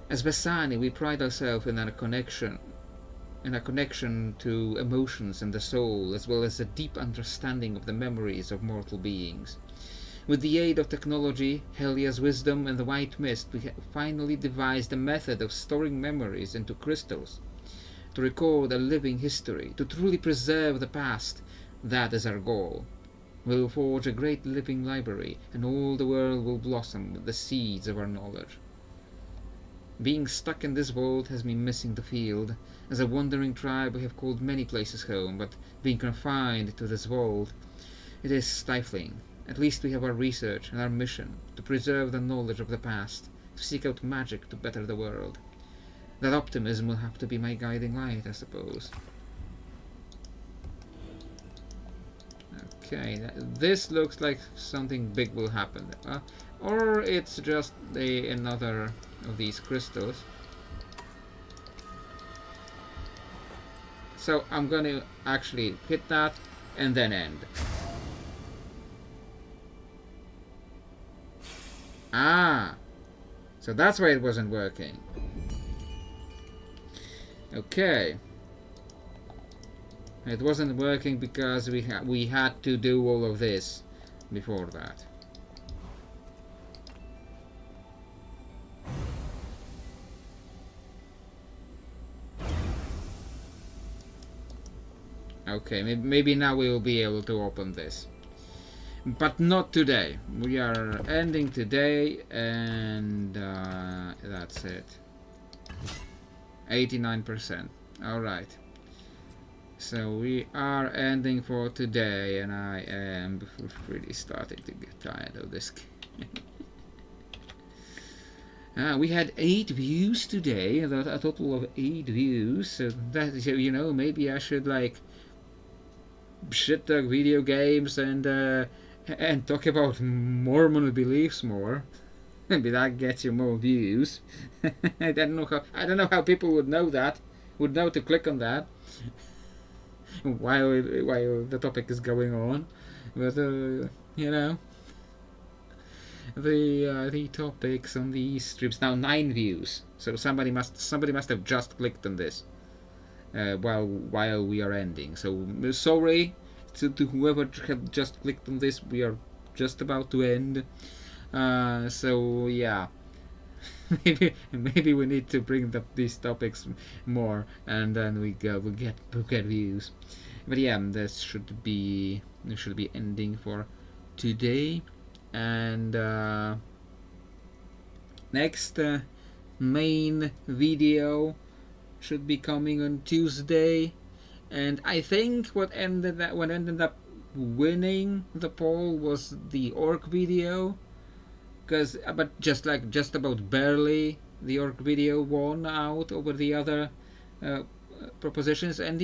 As Vesani, we pride ourselves in a connection to emotions and the soul, as well as a deep understanding of the memories of mortal beings. With the aid of technology, Helia's wisdom, and the white mist, we have finally devised a method of storing memories into crystals. To record a living history, to truly preserve the past, that is our goal. We will forge a great living library, and all the world will blossom with the seeds of our knowledge. Being stuck in this vault has me missing the field. As a wandering tribe, we have called many places home, but being confined to this vault, it is stifling. At least we have our research and our mission, to preserve the knowledge of the past, to seek out magic to better the world. That optimism will have to be my guiding light, I suppose. Okay, this looks like something big will happen. Or it's just another of these crystals. So I'm going to actually hit that and then end. Ah, so that's why it wasn't working. Okay. It wasn't working because we had to do all of this before that. Okay, maybe now we will be able to open this. But not today. We are ending today, and that's it. 89%. Alright. So we are ending for today, and I am really starting to get tired of this. We had 8 views today, a total of 8 views. So that, you know, maybe I should like shit talk video games and talk about Mormon beliefs more. Maybe that gets you more views. I don't know how people would know to click on that while the topic is going on. But you know, the topics on these streams now 9 views. So somebody must have just clicked on this while we are ending. So sorry to whoever had just clicked on this. We are just about to end. So yeah, maybe we need to bring up these topics more, and then we'll get views. But yeah, this should be ending for today, and next main video should be coming on Tuesday. And I think what ended up winning the poll was the orc video, but just about barely the orc video won out over the other propositions. And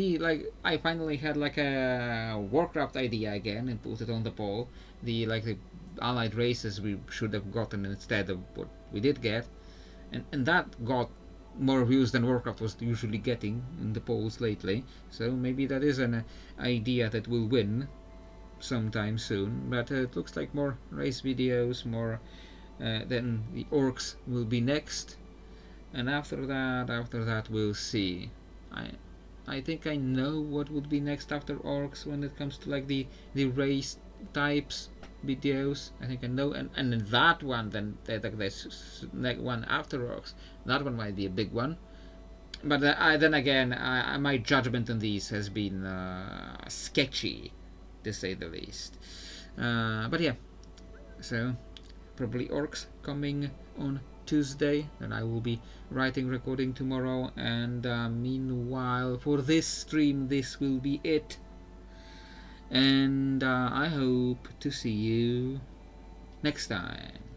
I finally had like a Warcraft idea again and put it on the poll. The allied races we should have gotten instead of what we did get, and that got more views than Warcraft was usually getting in the polls lately. So maybe that is an idea that will win. sometime soon, but it looks like more race videos, more then the orcs will be next, and after that we'll see. I think I know what would be next after orcs when it comes to like the race types videos. I think I know, and that one, then this next one after orcs, that one might be a big one. But then again, my judgment on these has been sketchy, to say the least. But yeah, so probably orcs coming on Tuesday, and I will be recording tomorrow, and meanwhile for this stream this will be it, and I hope to see you next time.